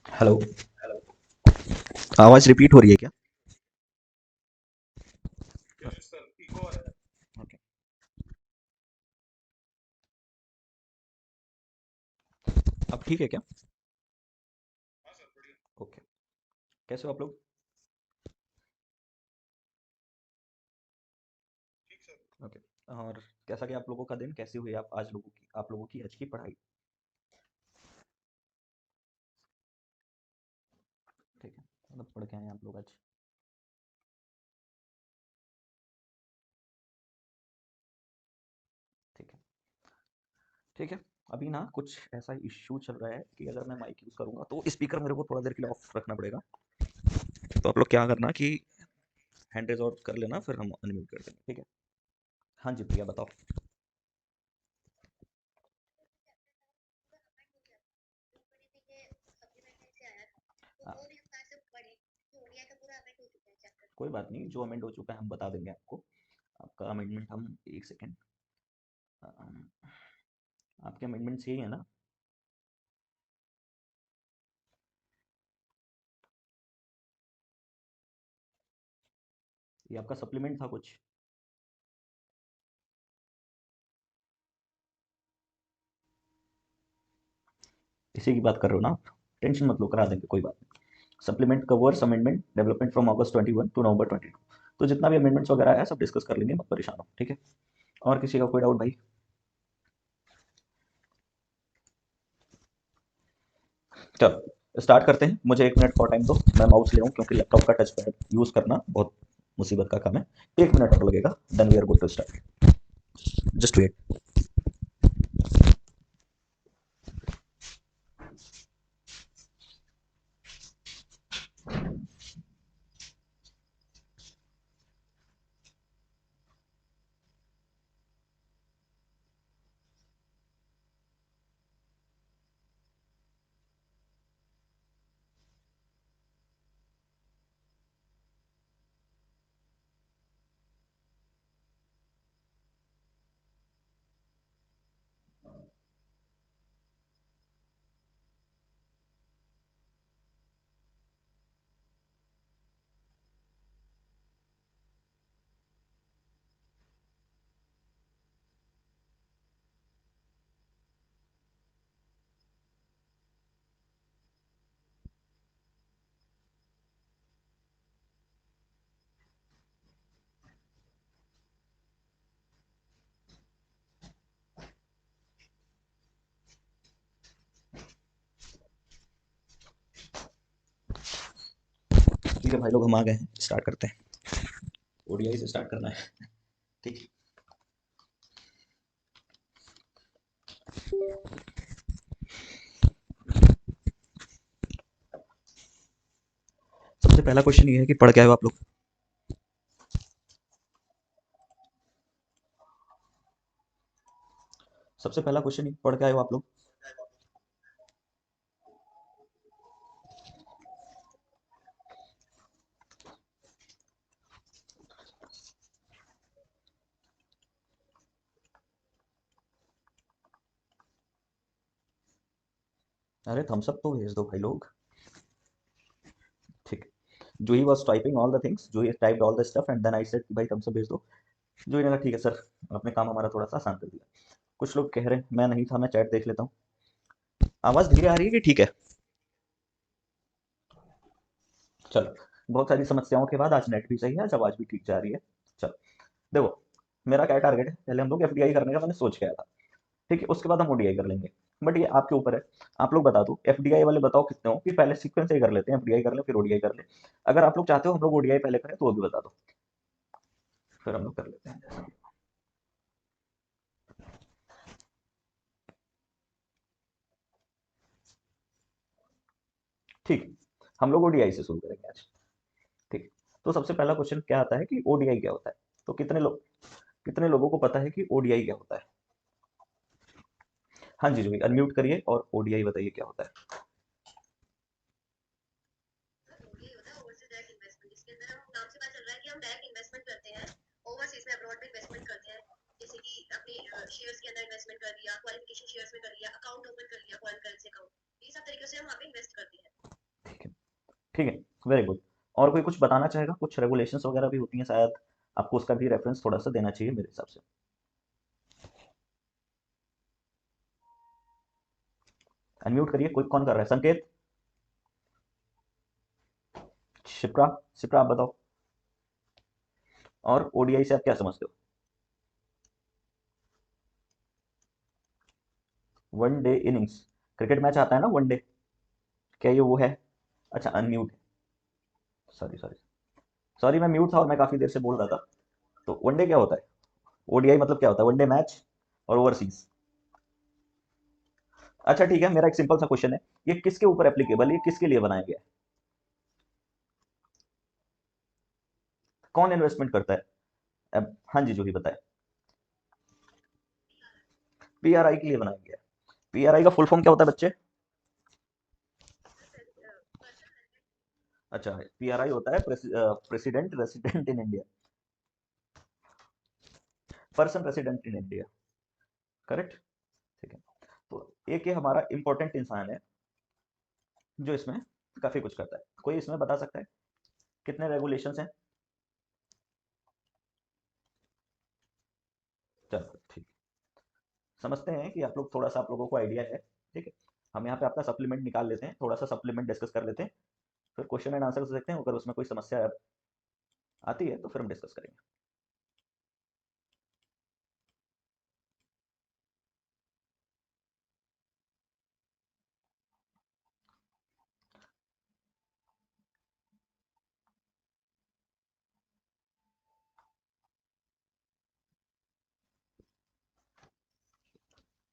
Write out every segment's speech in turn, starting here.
Hello. आवाज repeat हो रही है क्या? ओके। अब ठीक है क्या? ओके। कैसे हो आप लोग? ओके। और कैसा गया आप लोगों का दिन? कैसी हुई आप लोगों की आज की पढ़ाई? ठीक है। मतलब पढ़ के आए हैं आप लोग आज? ठीक है। ठीक है। अभी ना कुछ ऐसा इश्यू चल रहा है कि अगर मैं माइक यूज़ करूँगा तो स्पीकर मेरे को थोड़ा देर के लिए ऑफ रखना पड़ेगा। तो आप लोग क्या करना कि हैंड रेज़ और कर लेना, फिर हम अनम्यूट कर देंगे, ठीक है? हाँ जी, प्रिया बताओ। हाँ, कोई बात नहीं, जो अमेंड हो चुका है हम बता देंगे आपको। आपका अमेंडमेंट हम 1 सेकंड। आपके अमेंडमेंट्स यही है ना? ये आपका सप्लीमेंट था कुछ? इसी की बात कर रहे हो ना आप? टेंशन मत लो, करा देंगे, कोई बात नहीं। Supplement covers amendment development from August 21 to November 22। तो जितना भी अमेंडमेंट्स वगैरह है सब डिस्कस कर लेंगे, मत परेशान हो, ठीक है? और किसी का कोई डाउट भाई? चलो स्टार्ट करते हैं। मुझे 1 मिनट और टाइम दो, मैं माउस ले आऊँ क्योंकि लैपटॉप का टच पैड यूज़ करना बहुत मुसीबत का काम है। 1 मिनट और लगेगा, then we are good to start. Just wait. ठीक है भाई लोग, हम आ गए हैं, स्टार्ट करते हैं। ओडीआई से स्टार्ट करना है, ठीक है? सबसे पहला क्वेश्चन ये है कि पढ़ के आए हो आप लोग? सबसे पहला क्वेश्चन, पढ़ के आए हो आप लोग? अरे थम्स अप तो भेज दो भाई लोग। ठीक है। Juhi was typing all the things, Juhi typed all the stuff and then I said कि भाई थम्स अप भेज दो। जूही ने कहा ठीक है सर, आपने काम हमारा थोड़ा सा आसान कर दिया। कुछ लोग कह रहे हैं मैं नहीं था, मैं चैट देख लेता हूँ। आवाज धीरे आ रही है कि ठीक है? चलो, बहुत सारी समस्याओं के बाद आज नेट भी सही है, आज आवाज भी ठीक जा रही है। चलो देखो, मेरा क्या टारगेट है, पहले हम लोग एफडीआई करने का मैंने सोच के आया था, ठीक है? उसके बाद हम ओडीआई कर लेंगे। बट ये आपके ऊपर है। आप लोग बता दो, एफडीआई वाले बताओ कितने हो, कि पहले सीक्वेंस से ही कर लेते हैं, एफडीआई कर ले फिर ओडीआई कर ले। अगर आप लोग चाहते हो हम लोग ओडीआई पहले करें तो वो भी बता दो, फिर हम लोग कर लेते हैं जैसा भी। ठीक है, हम लोग ओडीआई से शुरू करेंगे आज। ठीक है। तो सबसे पहला क्वेश्चन क्या आता है कि ओडीआई क्या होता है? तो कितने लोगों को पता है कि ओडीआई क्या होता है? हाँ जी जी, अनम्यूट करिए और ओडीआई बताइए क्या होता है। इन्वेस्टमेंट कर लिया, क्वालिफिकेशन शेयर्स में कर लिया, अकाउंट ओपन कर लिया, फॉरेन करेंसी अकाउंट, ये सब तरीके से हम वहाँ पे इन्वेस्ट करते हैं। ठीक है, ठीक है, वेरी गुड। और कोई कुछ बताना चाहेगा? कुछ रेगुलेशंस वगैरह भी होती हैं शायद, आपको उसका भी रेफरेंस थोड़ा सा देना चाहिए मेरे हिसाब से। अनम्यूट करिए, कोई कौन कर रहा है? संकेत, शिप्रा, शिप्रा आप बताओ। और ओडीआई से आप क्या समझते हो? One day innings, cricket match आता है ना वन डे, क्या ये वो है? अच्छा, अनम्यूट है, सॉरी सॉरी, सॉरी मैं म्यूट था और मैं काफी देर से बोल रहा था। तो वन डे क्या होता है? ओडीआई मतलब क्या होता है? वन डे मैच और ओवरसीज। अच्छा ठीक है, मेरा एक सिंपल सा क्वेश्चन है, ये किसके ऊपर एप्लीकेबल, ये किसके लिए बनाया गया है? कौन इन्वेस्टमेंट करता है? अब हाँ जी, जो भी बताए। पीआरआई के लिए बनाया गया है। पीआरआई का फुल फॉर्म क्या होता है बच्चे? अच्छा, पीआरआई होता है president resident in India, person resident in India, correct. ठीक है, तो एक ये हमारा इंपॉर्टेंट इंसान है जो इसमें काफी कुछ करता है। कोई इसमें बता सकता है कितने रेगुलेशंस हैं? चलो ठीक, समझते हैं कि आप लोग थोड़ा सा, आप लोगों को आइडिया है। ठीक है, हम यहाँ पे आपका सप्लीमेंट निकाल लेते हैं, थोड़ा सा सप्लीमेंट डिस्कस कर लेते हैं, फिर क्वेश्चन एंड आंसर देखते हैं, अगर उसमें कोई समस्या आती है तो फिर हम डिस्कस करेंगे।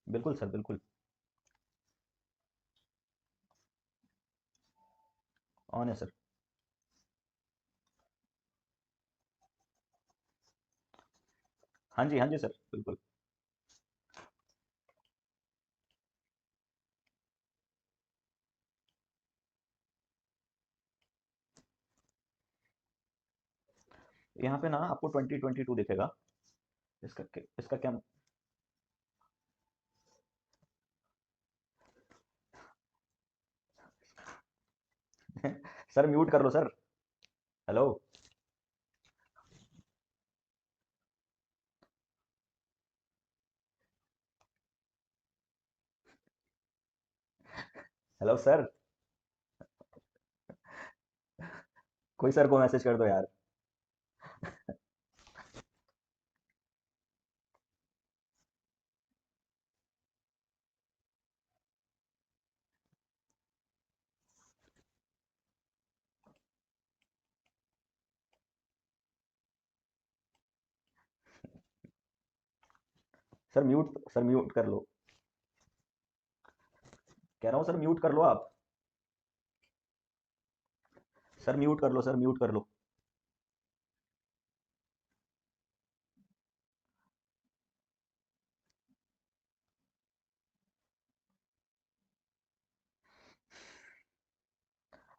बिल्कुल सर, बिल्कुल। ऑन है सर। हाँ जी सर, बिल्कुल। यहाँ पे ना आपको 2022 दिखेगा। इसका क्या? सर म्यूट कर लो सर। हेलो, हेलो सर, कोई सर को मैसेज कर दो यार। सर म्यूट कर लो, कह रहा हूँ सर म्यूट कर लो आप। सर म्यूट कर लो, सर म्यूट कर लो।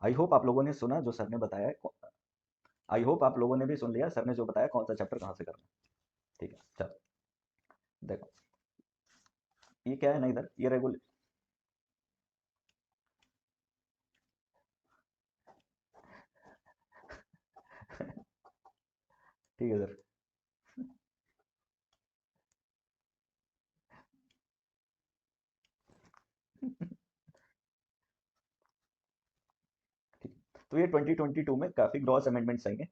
आई होप आप लोगों ने सुना जो सर ने बताया है। आई होप आप लोगों ने भी सुन लिया सर ने जो बताया, कौन सा चैप्टर कहाँ से करना है। ठीक है, चलो देखो, ये क्या है ना, इधर ये रेगुल ठीक है सर। ठीक, तो ये 2022 में काफी ग्रॉस अमेंडमेंट्स आएंगे,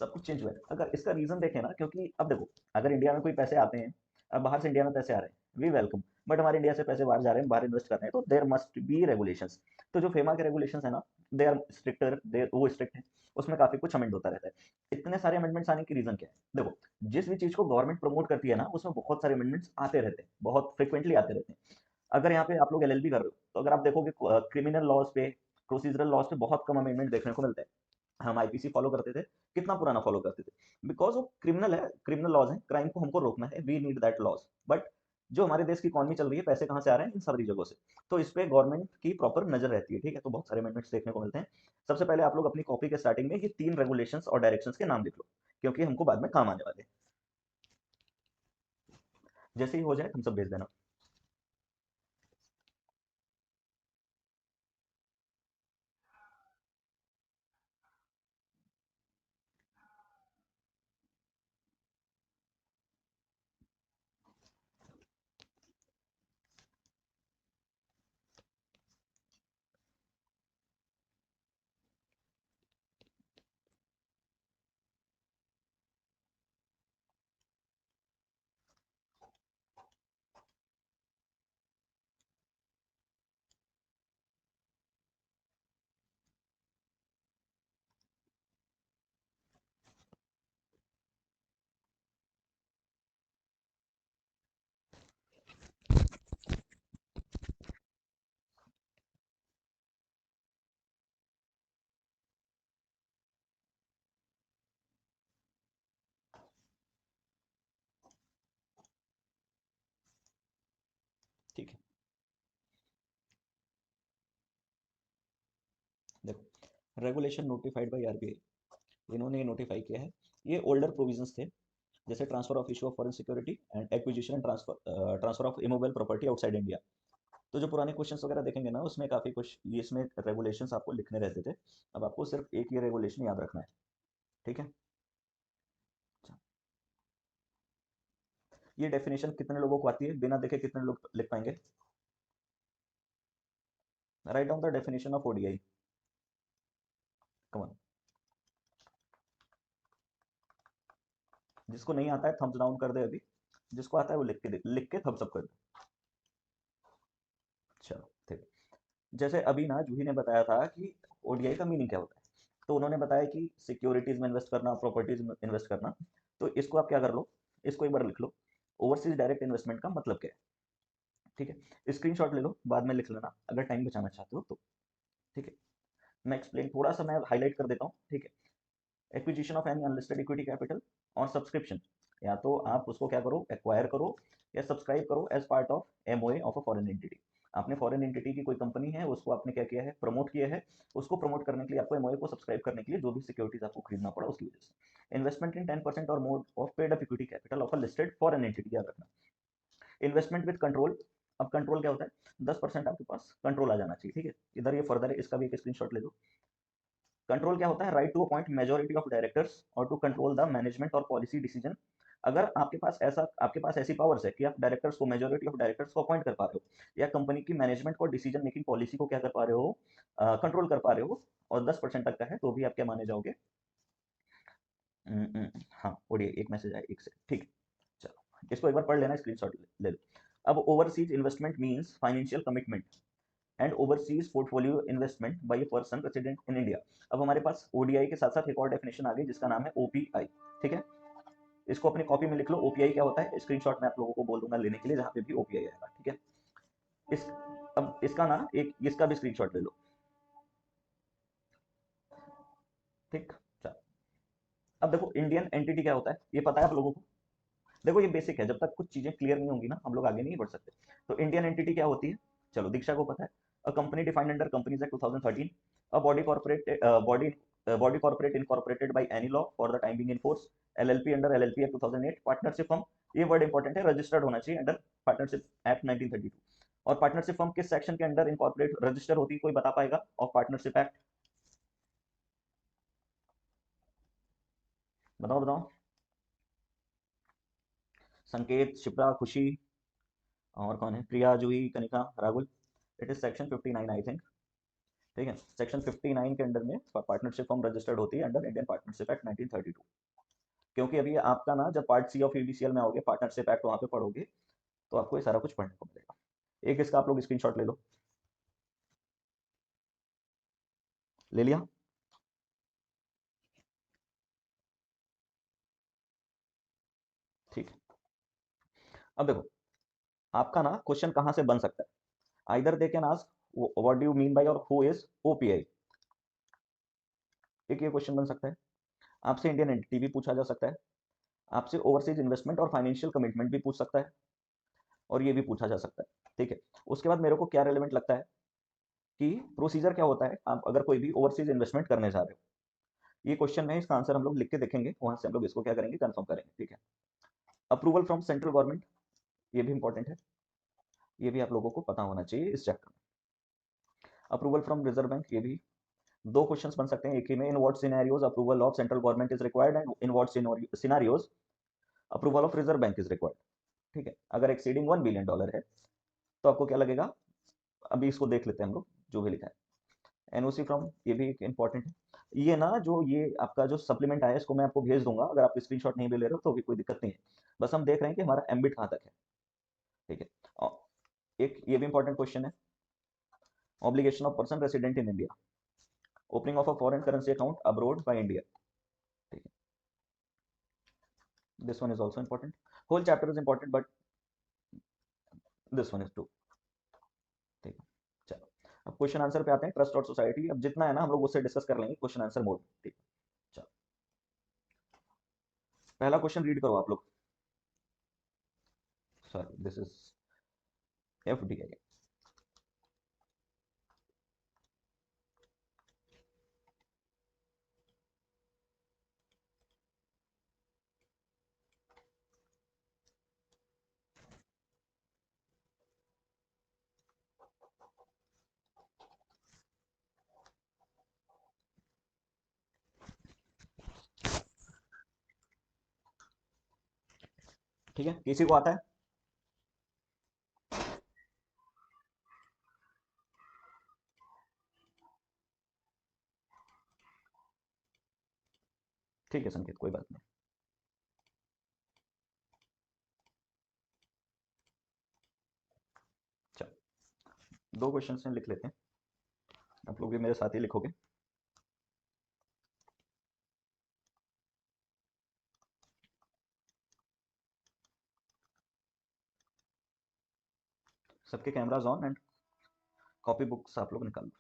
सब कुछ चेंज हुआ है। अगर इसका रीजन देखें ना, क्योंकि अब देखो, अगर इंडिया में कोई पैसे आते हैं, अब बाहर से इंडिया में पैसे आ रहे हैं, वी वेलकम, बट हमारे इंडिया से पैसे बाहर जा रहे हैं, बाहर इन्वेस्ट कर रहे हैं, तो देयर मस्ट बी रेगुलेशंस। तो जो फेमा के रेगुलेशंस है ना, दे आर स्ट्रिक्टर, दे वो स्ट्रिक्ट है, उसमें काफी कुछ अमेंड होता रहता है। इतने सारे अमेंडमेंट्स आने की रीजन क्या है? देखो, जिस भी चीज को गवर्नमेंट प्रमोट करती है ना, उसमें बहुत सारे अमेंडमेंट्स आते रहते हैं, बहुत फ्रिक्वेंटली आते रहते हैं। अगर यहाँ पे आप लोग एलएलबी कर रहे हो, तो अगर आप देखोगे क्रिमिनल लॉज पे, प्रोसीजरल लॉज पे बहुत कम अमेंडमेंट देखने को मिलते हैं। हम आईपीसी फॉलो करते थे, कितना पुराना फॉलो करते थे, बिकॉज वो क्रिमिनल है, क्रिमिनल लॉज है, क्राइम को हमको रोकना है, we need that laws. But जो हमारे देश की इकॉनमी चल रही है, पैसे कहाँ से आ रहे हैं? इन सारी जगहों से। तो इस पे गवर्नमेंट की प्रॉपर नजर रहती है। ठीक है, तो बहुत सारे अमेंडमेंट्स देखने को मिलते हैं। सबसे पहले आप लोग अपनी कॉपी के स्टार्टिंग में ये 3 रेगुलेशंस और डायरेक्शंस के नाम लिख लो, क्योंकि हमको बाद में काम आने वाले हैं। जैसे ही हो जाए हम सब भेज देना। ठीक है, देखो रेगुलेशन नोटिफाइड बाय आरबीआई, इन्होंने नोटिफाई किया है। ये ओल्डर प्रोविजंस थे, जैसे transfer of issue of foreign security and acquisition and transfer of immovable property outside India. तो जो पुराने क्वेश्चंस वगैरह देखेंगे ना, उसमें काफी कुछ ये इसमें रेगुलेशंस आपको लिखने रहते थे। अब आपको सिर्फ एक ये रेगुलेशन याद रखना है, ठीक है। अच्छा, ये डेफिनेशन कितने लोगों को आती है, बिना देखे कितने लोग लिख पाएंगे? Write down the definition of ODI, come on. जिसको नहीं आता है थम्स डाउन कर दे अभी, जिसको आता है वो लिख के थम्स अप कर दे। चलो ठीक है। जैसे अभी ना जूही ने बताया था कि ओडीआई का मीनिंग क्या होता है, तो उन्होंने बताया कि सिक्योरिटीज में इन्वेस्ट करना, प्रॉपर्टीज में इन्वेस्ट करना। तो इसको आप क्या कर लो, इसको एक बार लिख लो, ओवरसीज डायरेक्ट इन्वेस्टमेंट का मतलब क्या है, ठीक है। स्क्रीनशॉट ले लो, बाद में लिख लेना अगर टाइम बचाना चाहते हो तो, ठीक है। मैं एक्सप्लेन थोड़ा सा मैं हाईलाइट कर देता हूँ, ठीक है। Acquisition of any unlisted equity capital और सब्सक्रिप्शन, या तो आप उसको क्या करो, एक्वायर करो या सब्सक्राइब करो as part of MOA of a foreign entity. आपने फॉरेन एंटिटी की कोई कंपनी है, उसको आपने क्या किया है, प्रमोट किया है। उसको प्रमोट करने के लिए आपको एमओए को सब्सक्राइब करने के लिए जो भी सिक्योरिटीज आपको खरीदना पड़ा उसकी वजह से। इन्वेस्टमेंट इन 10% और more of paid up equity capital of a listed foreign entity, याद रखना। इन्वेस्टमेंट विद कंट्रोल, अब कंट्रोल क्या होता है, 10% आपके पास कंट्रोल आ जाना चाहिए, ठीक है। इधर ये फर्दर है, इसका भी एक स्क्रीनशॉट ले लो। कंट्रोल क्या होता है, right to appoint majority of directors और टू कंट्रोल द मैनेजमेंट और पॉलिसी डिसीजन। अगर आपके पास ऐसी पावर्स है कि आप डायरेक्टर्स को, मेजोरिटी ऑफ डायरेक्टर्स को अपॉइंट कर पा रहे हो, या कंपनी की मैनेजमेंट को, डिसीजन मेकिंग पॉलिसी को क्या कर पा रहे हो, कंट्रोल कर पा रहे हो, और 10% तक का है, तो भी आप क्या माने जाओगे? हाँ, ओडिए एक मैसेज आया, एक से, ठीक है। चलो इसको एक बार पढ़ लेना, स्क्रीनशॉट ले लो। अब overseas investment means financial commitment and overseas portfolio investment by a person resident in India. अब हमारे पास ओडीआई के साथ साथ एक और डेफिनेशन आ गई जिसका नाम है ओपीआई, ठीक है। इसको अपनी कॉपी में लिख लो, ओपीआई क्या होता है, स्क्रीनशॉट मैं आप लोगों को बोल दूंगा लेने के लिए जहां पे भी ओपीआई आएगा, ठीक है। इस अब इसका ना एक इसका भी स्क्रीनशॉट ले लो, ठीक। चलो अब देखो इंडियन एंटिटी क्या होता है, ये पता है आप लोगों को? देखो ये बेसिक है, जब तक कुछ चीजें क्लियर नहीं होंगी ना हम लोग आगे नहीं बढ़ सकते। तो इंडियन एंटिटी क्या होती है, चलो दीक्षा को पता है। A company defined under companies act 2013, a body corporate incorporated by any law for the time being in force, LLP under LLP act 2008, partnership firm, ये वर्ड इंपॉर्टेंट है, रजिस्टर्ड होना चाहिए अंडर पार्टनरशिप एक्ट 1932। और partnership firm किस section के under incorporate register होती है, कोई बता पाएगा, ऑफ पार्टनरशिप एक्ट? बताओ बताओ। संकेत, शिप्रा, खुशी, और कौन है, Priya, Juhi, Kanika, Rahul. It is section 59 I think, ठीक है। सेक्शन 59 के अंडर में पार्टनरशिप फॉर्म रजिस्टर्ड होती है अंडर इंडियन पार्टनरशिप एक्ट 1932। क्योंकि अभी आपका ना जब पार्ट सी ऑफ ईबीसीएल में आओगे, पार्टनरशिप एक्ट वहां पे पढ़ोगे, तो आपको ये सारा कुछ पढ़ने को मिलेगा। एक इसका आप लोग स्क्रीनशॉट ले लो, ले लिया? ठीक है। अब देखो आपका ना क्वेश्चन कहां से बन सकता है, either they can ask what do you mean by और हु इज ओपीआई, एक ये क्वेश्चन बन सकता है। आपसे इंडियन एंटिटी भी पूछा जा सकता है, आपसे ओवरसीज इन्वेस्टमेंट और फाइनेंशियल कमिटमेंट भी पूछ सकता है, और ये भी पूछा जा सकता है, ठीक है। उसके बाद मेरे को क्या रेलेवेंट लगता है कि प्रोसीजर क्या होता है, आप अगर कोई भी ओवरसीज इन्वेस्टमेंट करने जा रहे हो, ये क्वेश्चन है, इसका आंसर हम लोग लिख के देखेंगे, वहां से हम लोग इसको क्या करेंगे, कंफर्म करेंगे, ठीक है। अप्रूवल फ्रॉम सेंट्रल गवर्नमेंट, ये भी इंपॉर्टेंट है, ये भी आप लोगों को पता होना चाहिए इस चैप्टर में। अप्रूवल फ्रॉम रिजर्व बैंक, ये भी दो क्वेश्चंस बन सकते हैं एक ही में। In what scenarios approval of central government is required and in what scenarios approval of reserve bank is required. ठीक है, अगर एक्सीडिंग $1 बिलियन है तो आपको क्या लगेगा, अभी इसको देख लेते हैं हम लोग जो भी लिखा है। एनओसी फ्रॉम, ये भी एक इंपॉर्टेंट है। ये ना जो ये आपका जो सप्लीमेंट आया इसको मैं आपको भेज दूंगा, अगर आप स्क्रीनशॉट नहीं भी ले रहे हो तो भी कोई दिक्कत नहीं है, बस हम देख रहे हैं कि हमारा एम्बिट कहाँ तक है। ठीक है, और एक ये भी इंपॉर्टेंट क्वेश्चन है, obligation of person resident in India, opening of a foreign currency account abroad by India. ठीक है, this one is also important, whole chapter is important but this one is too. ठीक है, चलो अब question answer पे आते हैं। Trust और सोसाइटी, अब जितना है ना हम लोग उससे डिस्कस कर लेंगे क्वेश्चन आंसर मोड। ठीक, चलो पहला क्वेश्चन रीड करो आप लोग। Sorry, this is FDI. ठीक है, किसी को आता है? ठीक है संकेत, कोई बात नहीं। चलो दो क्वेश्चन से लिख लेते हैं, आप लोग भी मेरे साथ ही लिखोगे। सबके cameras on and copy books आप लोग निकाल लो।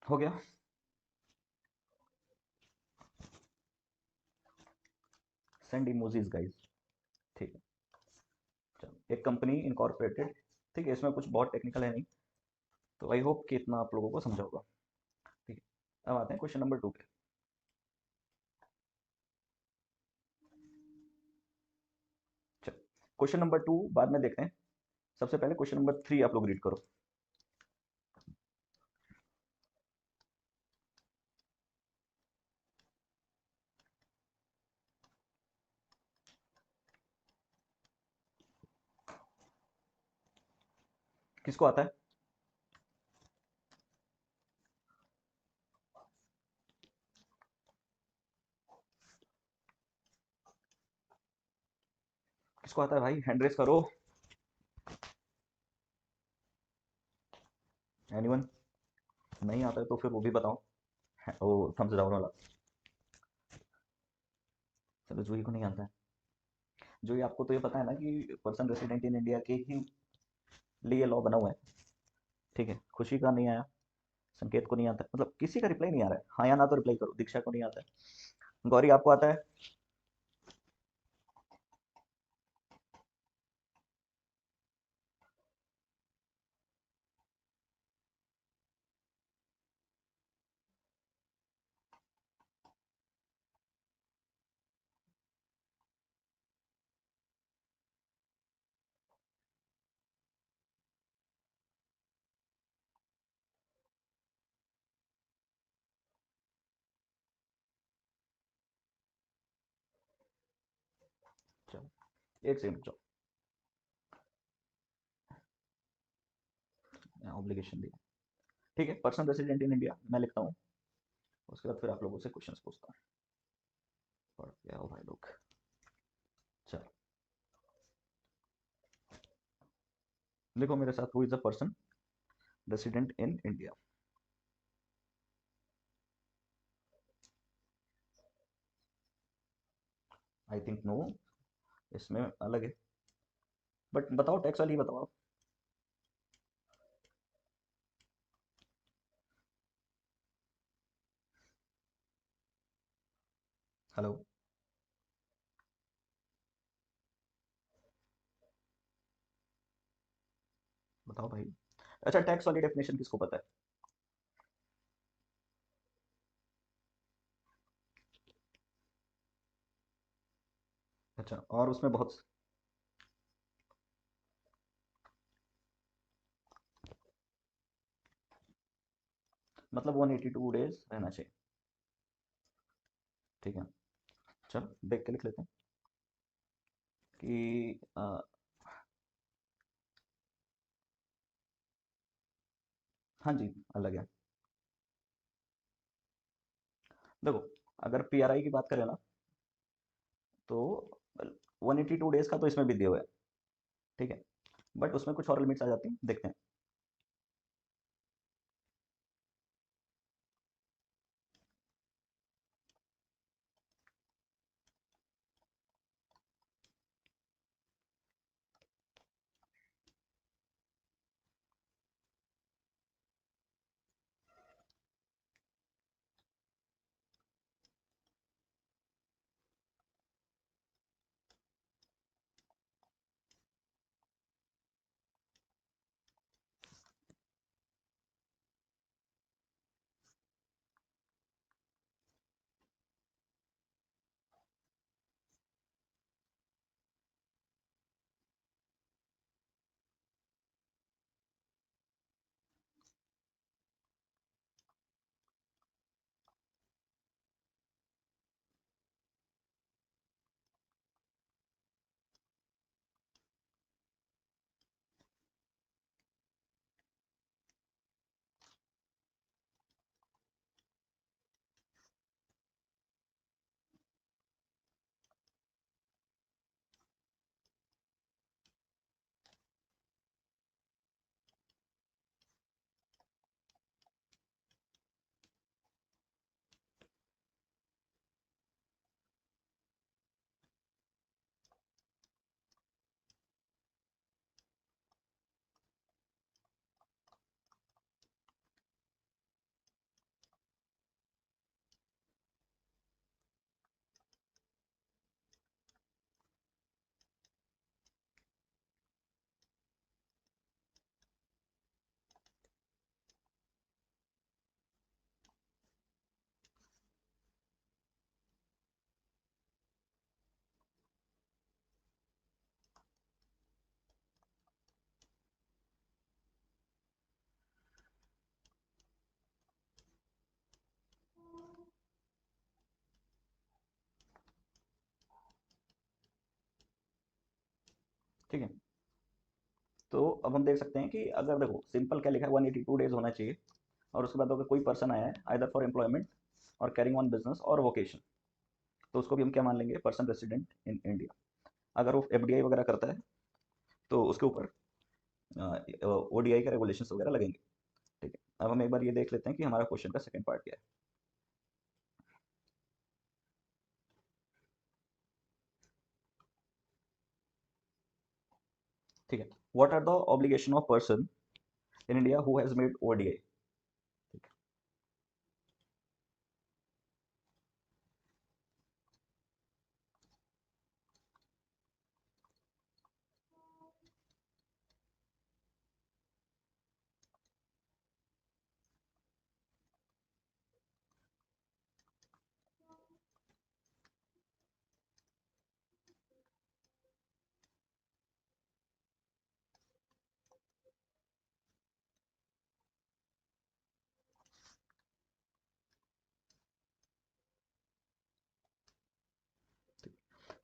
हो गया। Send emojis guys. ठीक है। चलो, एक कंपनी इनकॉर्पोरेटेड। ठीक है, इसमें कुछ बहुत टेक्निकल है नहीं, तो आई होप कि इतना आप लोगों को समझा होगा। ठीक है, अब आते हैं क्वेश्चन नंबर 2 पे। चलो, क्वेश्चन नंबर 2 बाद में देखते हैं। सबसे पहले क्वेश्चन नंबर 3 आप लोग रीड करो। किसको आता है? किसको आता है भाई, हैंड रेस करो। एनीवन? नहीं आता है तो फिर वो भी बताओ। वो थम्स डाउन वाला। चलो, जूही को नहीं आता है। जूही, आपको तो ये पता है ना कि पर्सन रेसिडेंट इन इंडिया के ही लिए लॉ बना हुआ है। ठीक है, खुशी का नहीं आया, संकेत को नहीं आता, मतलब किसी का रिप्लाई नहीं आ रहा है। हाँ या ना तो रिप्लाई करो। दीक्षा को नहीं आता है। गौरी, आपको आता है? चलो, एक सेकंड रुक जाओ, ऑब्लिगेशन दी। ठीक है, पर्सन रेसिडेंट इन इंडिया मैं लिखता हूँ। उसके बाद फिर आप लोगों से क्वेश्चंस पूछता हूँ। पढ़ के आओ भाई लोग। चलो, लिखो मेरे साथ, who is a person resident in India. I think no, इसमें अलग है। बट बताओ, टैक्स वाली बताओ आप। हेलो, बताओ भाई। अच्छा, टैक्स वाली डेफिनेशन किसको पता है? अच्छा, और उसमें बहुत, मतलब 182 डेज रहना चाहिए। ठीक है, चलो देख के लिख लेते हैं कि हाँ जी, अलग है। देखो, अगर पीआरआई की बात करें ना, तो 182 डेज का तो इसमें भी दिया हुआ है। ठीक है, बट उसमें कुछ और लिमिट्स आ जाती हैं, देखते हैं। ठीक है। तो अब हम देख सकते हैं कि अगर देखो सिंपल क्या लिखा है, 182 डेज होना चाहिए, और उसके बाद अगर कोई पर्सन आया है आइदर फॉर एम्प्लॉयमेंट और कैरिंग ऑन बिजनेस और वोकेशन, तो उसको भी हम क्या मान लेंगे, पर्सन रेसिडेंट इन इंडिया। अगर वो एफडीआई वगैरह करता है तो उसके ऊपर ओडीआई के रेगुलेशंस वगैरह लगेंगे। ठीक है, अब हम एक बार ये देख लेते हैं कि हमारा क्वेश्चन का सेकंड पार्ट क्या है। ठीक है, what are the obligation of person in India who has made ODI.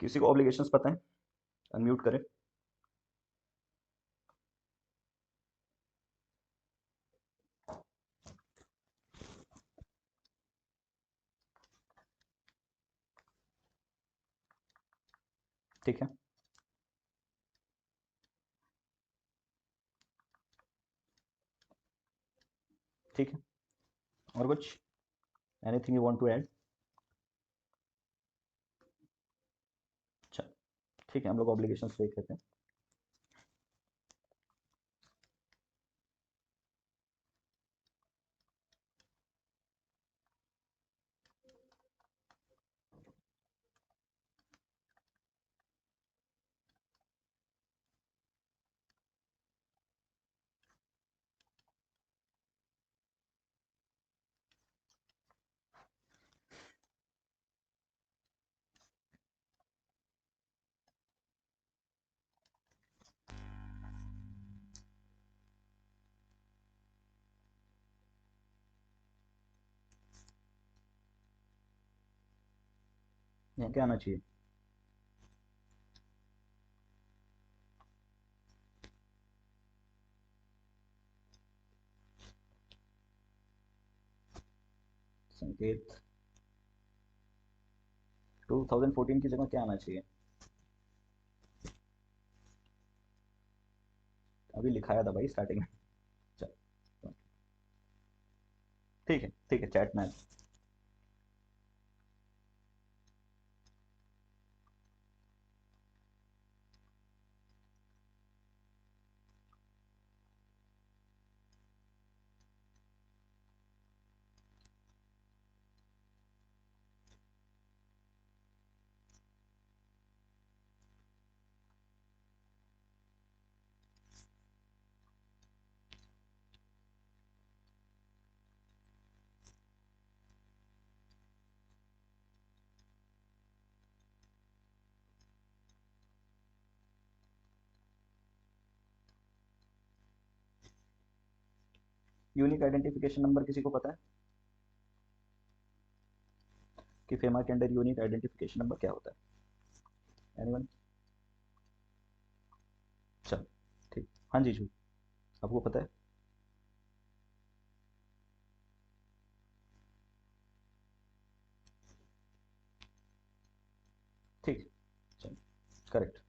किसी को ऑब्लिगेशंस पता है, अनम्यूट करें। ठीक है। ठीक है, और कुछ, anything you want to add. अच्छा, ठीक है, हम लोग ऑब्लिगेशंस देख लेते हैं। यहाँ क्या आना चाहिए, संकेत 2014 की जगह क्या आना चाहिए, अभी लिखाया था भाई स्टार्टिंग में। चल, ठीक है, ठीक है, चैट में। यूनिक आइडेंटिफिकेशन नंबर किसी को पता है कि फेमा के अंदर यूनिक आइडेंटिफिकेशन नंबर क्या होता है, एनीवन। चल, ठीक, हाँ जी, आपको पता है। ठीक, चल, करेक्ट।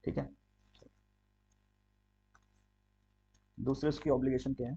ठीक है। दूसरे उसकी ऑब्लिगेशन क्या है?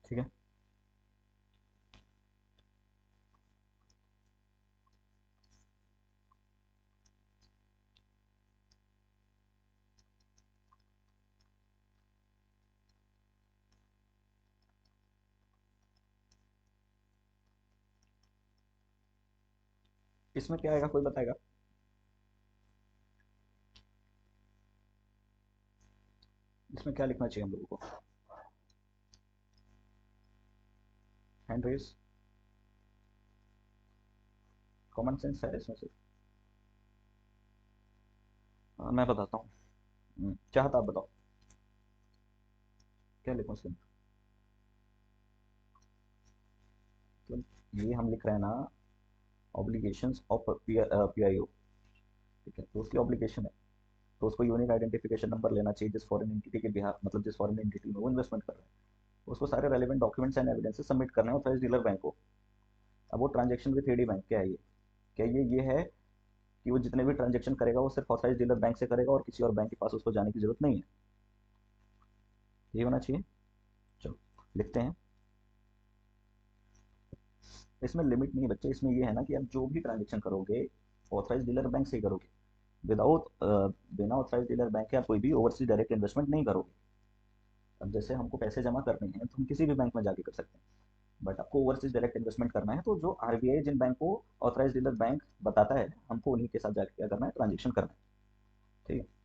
ठीक है। इसमें क्या आएगा, कोई बताएगा? इसमें क्या लिखना चाहिए हम लोगों को? हैंड रेस, कॉमन सेंस है इसमें सिर्फ। मैं बताता हूँ। चाहता आप बताओ क्या लिखूँ इसके अंदर? मतलब ये हम लिख रहे हैं ना, ऑब्लिगेशंस ऑफ पीआईओ। ठीक है, तो उसकी ऑब्लिगेशन है, तो उसको यूनिक आइडेंटिफिकेशन नंबर लेना चाहिए जिस फॉरेन एंटिटी के बिहार, मतलब जिस फॉरेन एंटिटी में वो इन्वेस्टमेंट कर रहा है। उसको सारे relevant documents and evidences submit करने हैं ऑथराइज्ड डीलर बैंक को। अब वो ट्रांजेक्शन विथ एडी बैंक क्या है ये? क्या ये है कि वो जितने भी ट्रांजेक्शन करेगा वो सिर्फ ऑथराइज्ड डीलर बैंक से करेगा और किसी और बैंक के पास उसको जाने की जरूरत नहीं है? ये होना चाहिए। चलो लिखते हैं। इसमें लिमिट नहीं है बच्चे, इसमें ये है ना कि आप जो भी ट्रांजेक्शन करोगे ऑथराइज डीलर बैंक से ही करोगे। विदाउट बिना ऑथराइज डीलर बैंक के आप कोई भी ओवरसीज डायरेक्ट इन्वेस्टमेंट नहीं करोगे। अब जैसे हमको पैसे जमा करने हैं तो हम किसी भी बैंक में जाके कर सकते हैं। बट आपको ओवरसीज डायरेक्ट इन्वेस्टमेंट करना है, तो जो आरबीआई जिन बैंक को ऑथराइज डीलर बैंक बताता है, हमको उन्हीं के साथ जाकर क्या करना है, ट्रांजेक्शन करना है। ठीक है।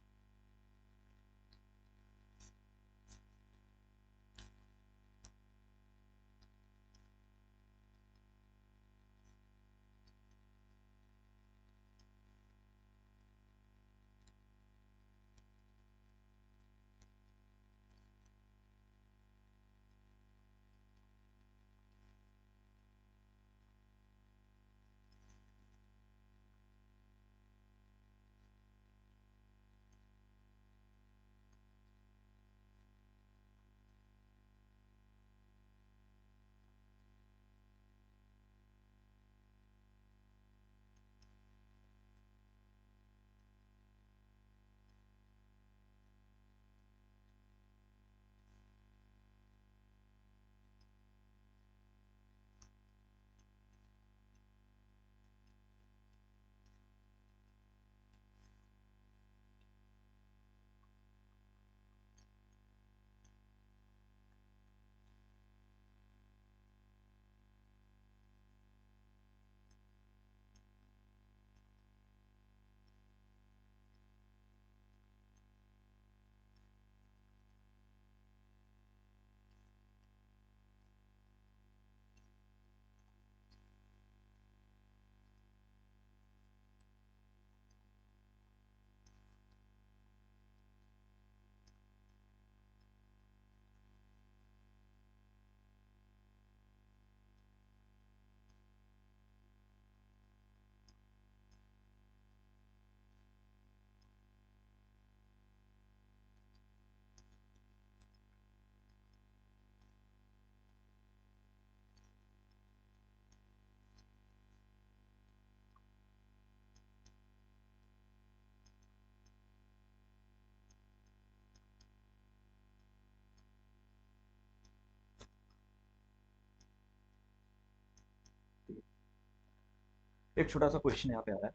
एक छोटा सा क्वेश्चन यहाँ पे आ रहा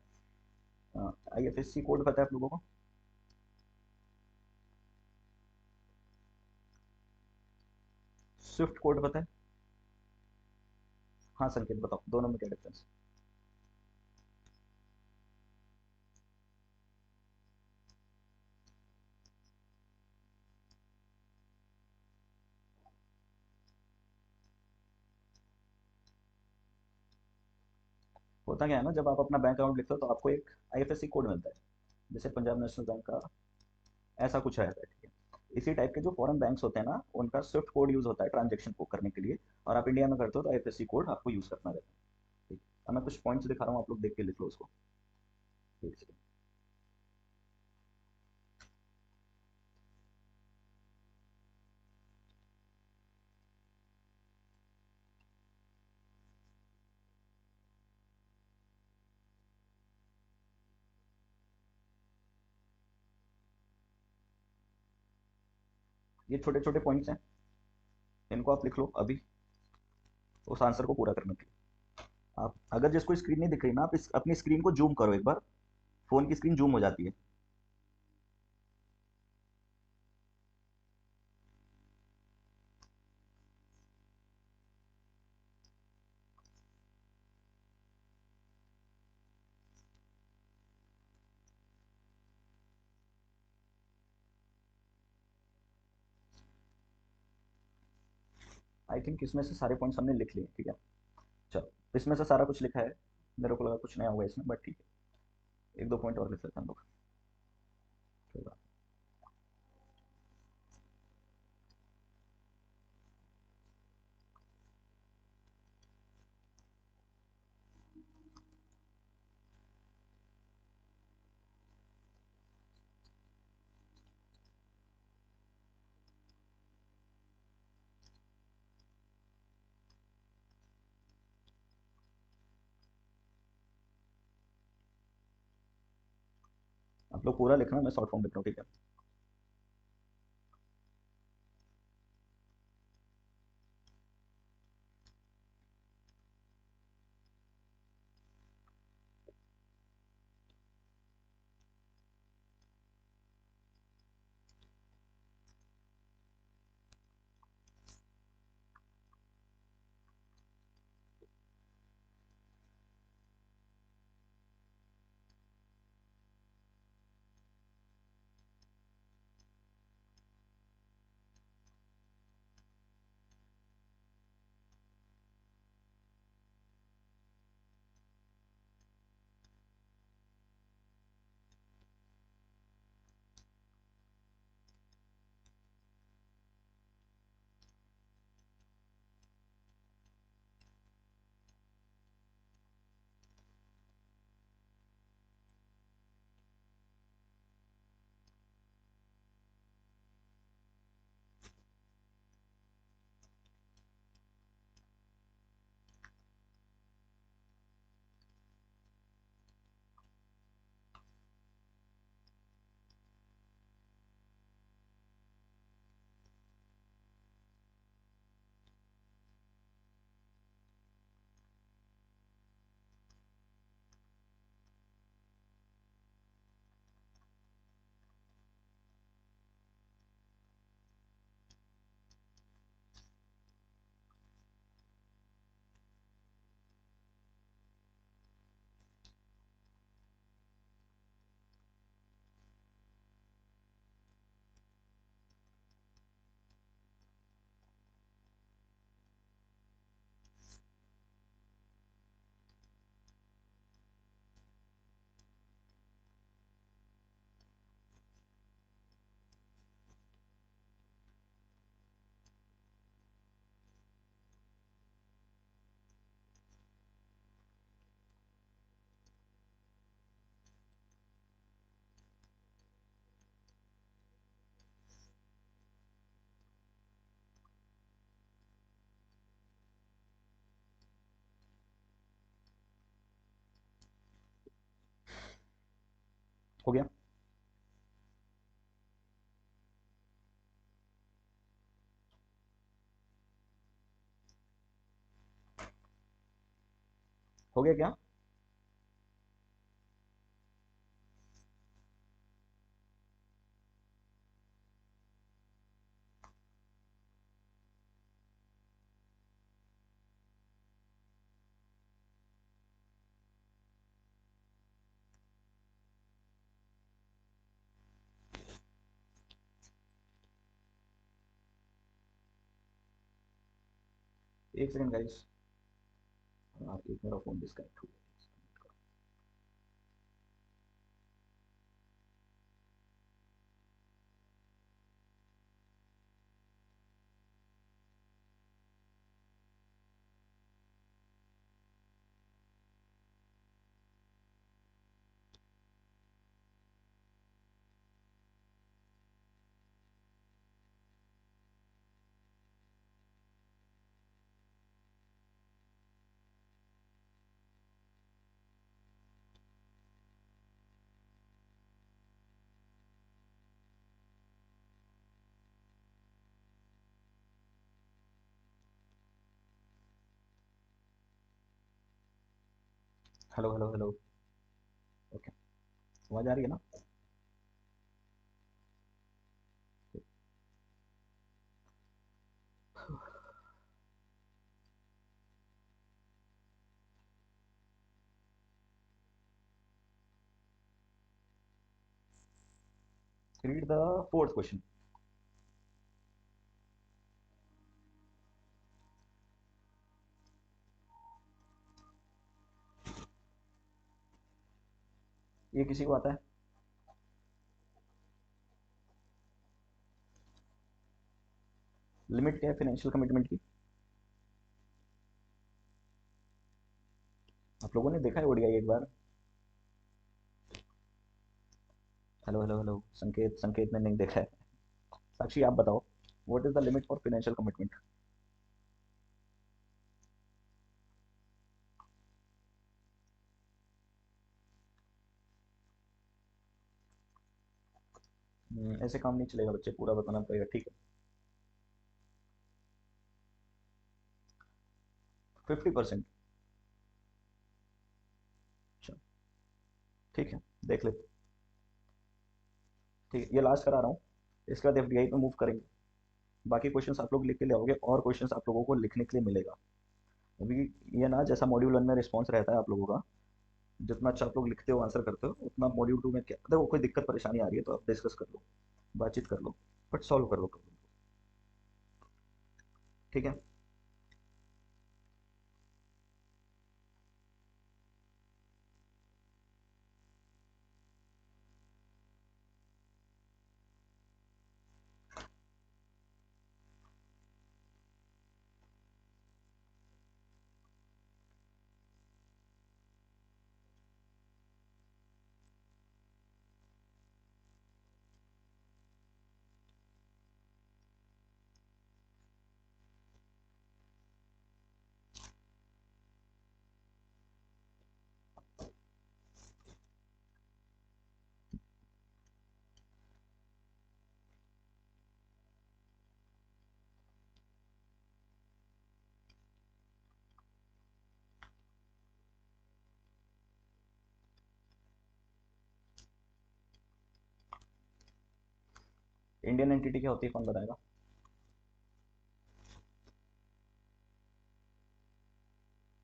है, आईएफएससी कोड पता है आप लोगों को? स्विफ्ट कोड पता है? हाँ संकेत बताओ, दोनों में क्या डिफरेंस? होता क्या है ना, जब आप अपना बैंक अकाउंट लिखते हो तो आपको एक आईएफएससी कोड मिलता है, जैसे पंजाब नेशनल बैंक का ऐसा कुछ रहता है। ठीक है। इसी टाइप के जो फॉरेन बैंक्स होते हैं ना, उनका स्विफ्ट कोड यूज होता है ट्रांजेक्शन को करने के लिए, और आप इंडिया में करते हो तो आईएफएससी कोड आपको यूज करना रहता है। ठीक। अब मैं कुछ पॉइंट्स दिखा रहा हूँ, आप लोग देख के लिख लो उसको। ठीक है। ये छोटे छोटे पॉइंट्स हैं, इनको आप लिख लो अभी उस आंसर को पूरा करने के लिए। आप अगर जिसको स्क्रीन नहीं दिख रही ना, आप अपनी स्क्रीन को जूम करो एक बार, फोन की स्क्रीन जूम हो जाती है। आई थिंक इसमें से सारे पॉइंट्स हमने लिख लिए। ठीक है। चलो, इसमें से सारा कुछ लिखा है, मेरे को लगा कुछ नया होगा इसमें, बट ठीक है, एक दो पॉइंट और लिख लेते हैं हम लोग। ठीक है। आप लोग पूरा लिखना, मैं शॉर्ट फॉर्म लिख रहा हूँ। ठीक है। हो गया? हो गया क्या? एक सेकंड गाइस, एक मेरा फोन डिस्कनेक्ट हो गया। Hello hello hello. ओके, आवाज आ रही है ना? Read the fourth question. ये किसी को आता है? लिमिट क्या है फाइनेंशियल कमिटमेंट की? आप लोगों ने देखा है ओडीआई एक बार? हेलो हेलो हेलो, संकेत, संकेत ने नहीं देखा है। साक्षी आप बताओ, what is the limit for financial commitment? ऐसे काम नहीं चलेगा बच्चे, पूरा बताना पड़ेगा, ठीक है? 50%? अच्छा, ठीक है, देख ले। ठीक है, ये लास्ट करा रहा हूँ, इसके बाद एफडीआई पे मूव करेंगे। बाकी क्वेश्चंस आप लोग लिख के ले आओगे, और क्वेश्चंस आप लोगों को लिखने के लिए मिलेगा। अभी ये ना, जैसा मॉड्यूल 1 में रिस्पॉन्स रहता है आप लोगों का, जितना अच्छा आप लोग लिखते हो, आंसर करते हो, उतना मॉड्यूल 2 में क्या, देखो कोई दिक्कत परेशानी आ रही है तो आप डिस्कस कर लो, बातचीत कर लो, बट सॉल्व कर लो प्रॉब्लम को। ठीक है? इंडियन एंटिटी क्या होती है, कौन बताएगा?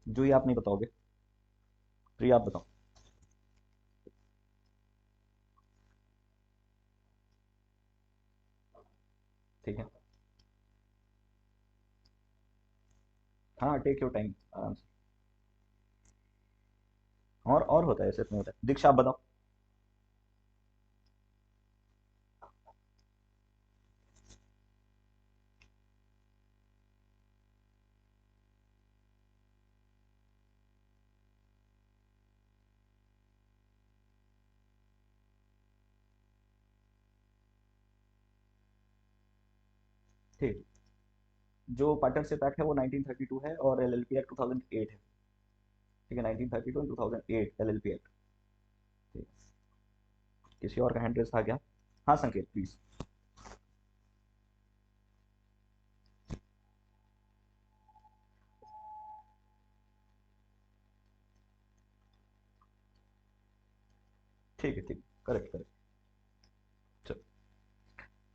जो, ये आप नहीं बताओगे? प्रिया आप बताओ। ठीक है, हाँ, टेक योर टाइम, आराम से। और होता है, सिर्फ नहीं होता है। दीक्षा आप बताओ। ठीक, जो पार्टनरशिप एक्ट है वो 1932 है, और एलएलपी एक्ट 2008 है। ठीक है, 1932 एंड 2008 एलएलपी एक्ट। ठीक, किसी और का हैंड रेस था क्या? हाँ संकेत प्लीज। ठीक है ठीक, करेक्ट करेक्ट। चलो,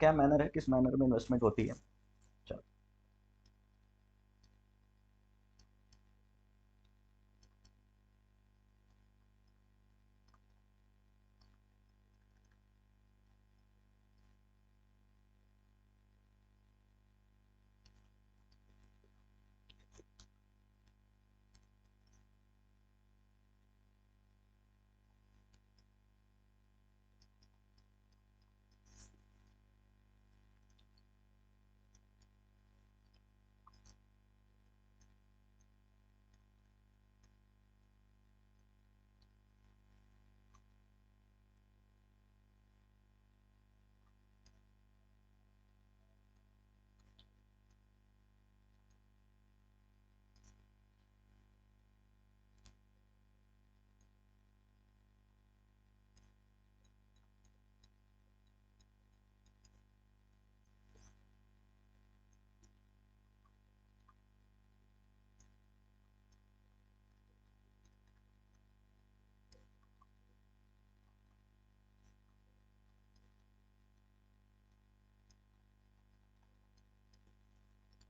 क्या मैनर है, किस मैनर में इन्वेस्टमेंट होती है? चलो,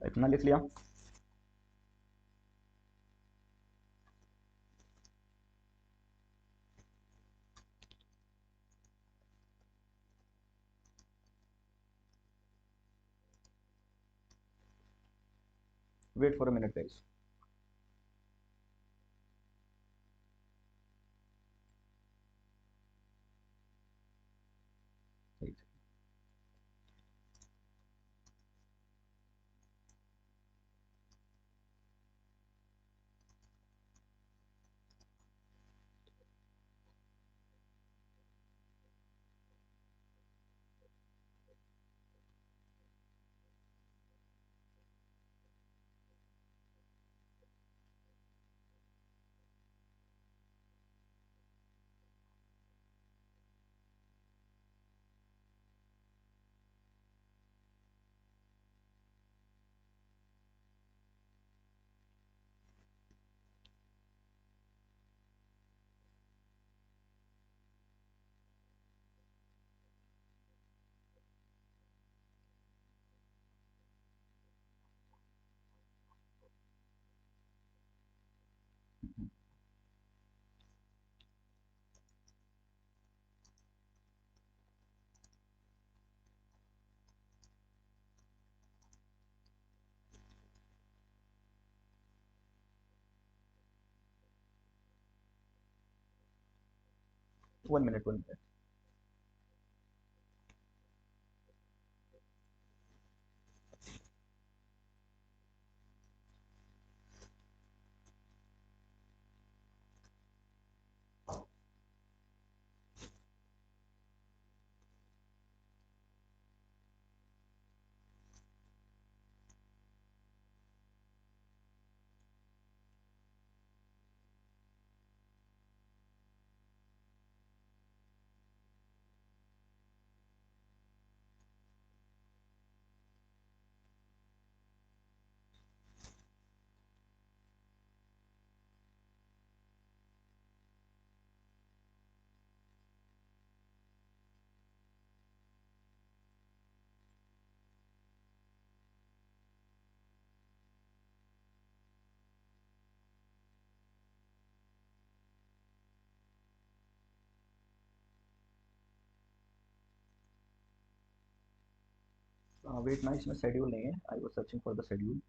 इतना लिख लिया। Wait for a minute guys. ठीक 1 मिनट 1 मिनट। वेट ना, इसमें शेड्यूल नहीं है, I was searching for the schedule.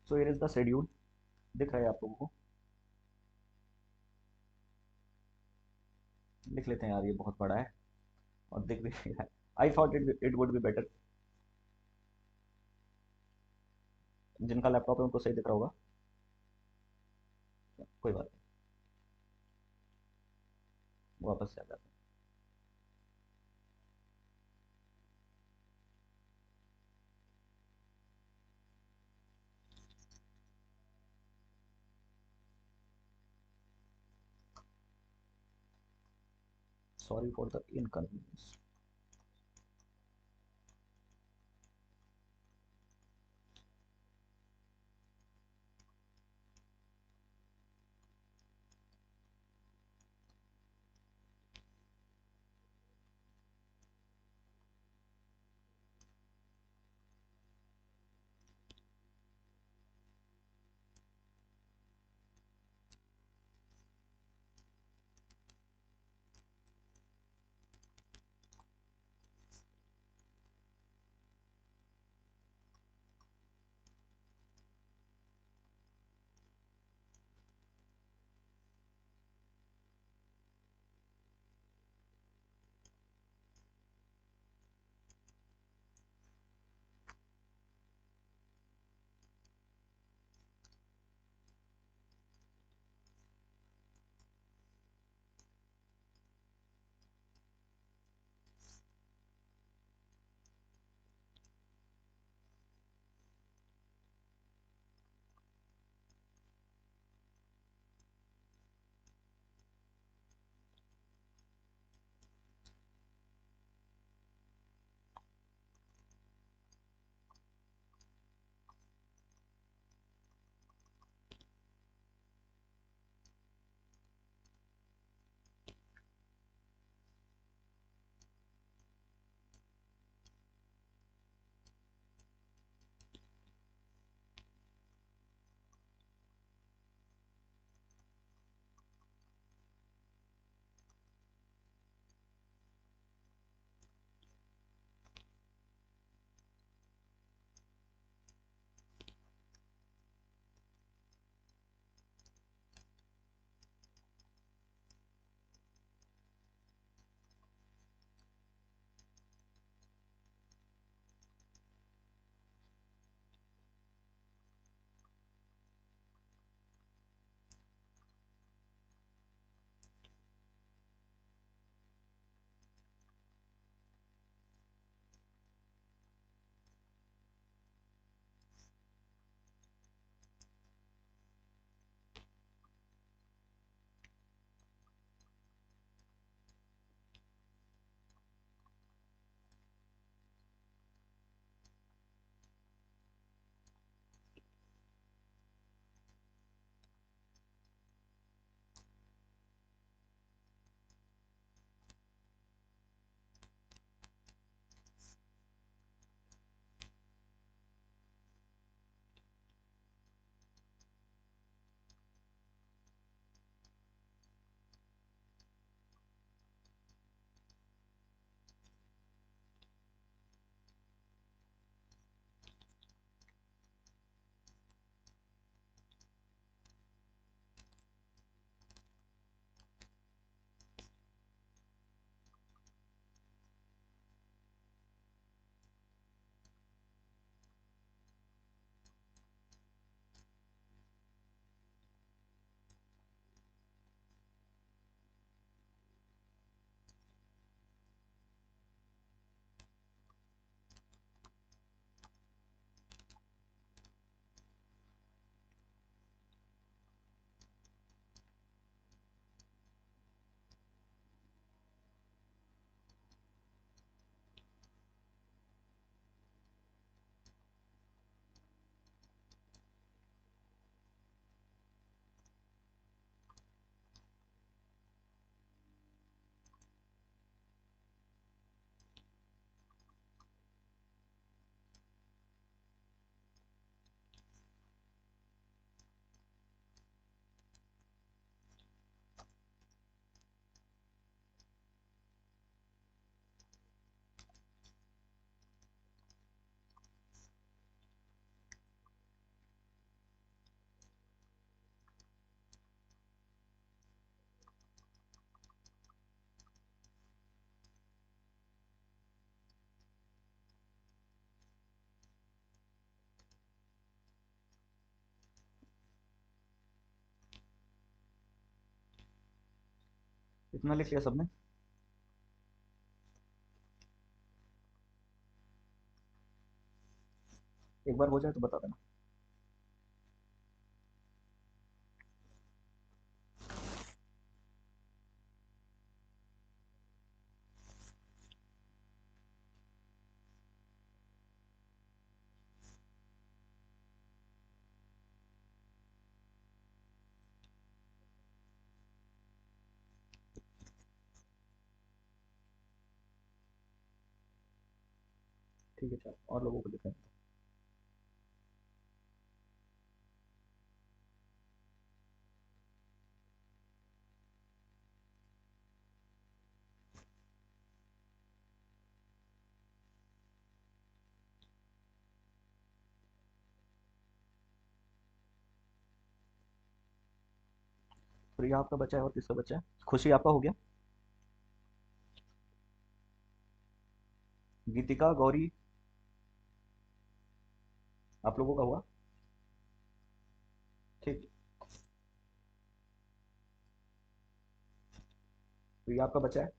So here is the schedule, दिख रहा है आप लोगों को? लिख लेते हैं यार, ये बहुत बड़ा है और दिख भी नहीं रहा है। I thought it would be better. जिनका लैपटॉप है उनको सही दिख रहा होगा, कोई बात नहीं, वापस से आ जाते हैं। Sorry for the inconvenience. इतना लिख लिया सबने? एक बार हो जाए तो बता देना। ठीक है, चलो और लोगों को लिखें। प्रिया आपका बचा है, और किसका बचा है? खुशी आपका हो गया? गीतिका, गौरी, आप लोगों का हुआ? ठीक। प्रिया आपका बचा है?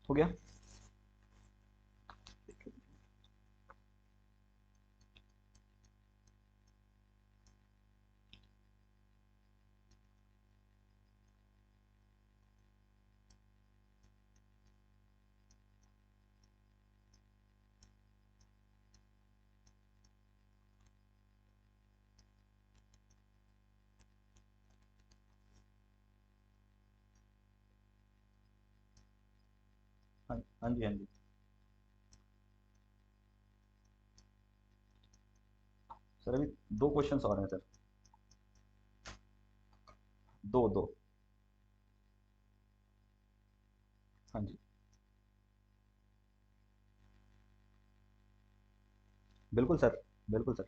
हो गया। हाँ हाँ जी, हाँ जी। सर अभी दो क्वेश्चंस और हैं सर। दो दो। हाँ जी। बिल्कुल सर, बिल्कुल सर।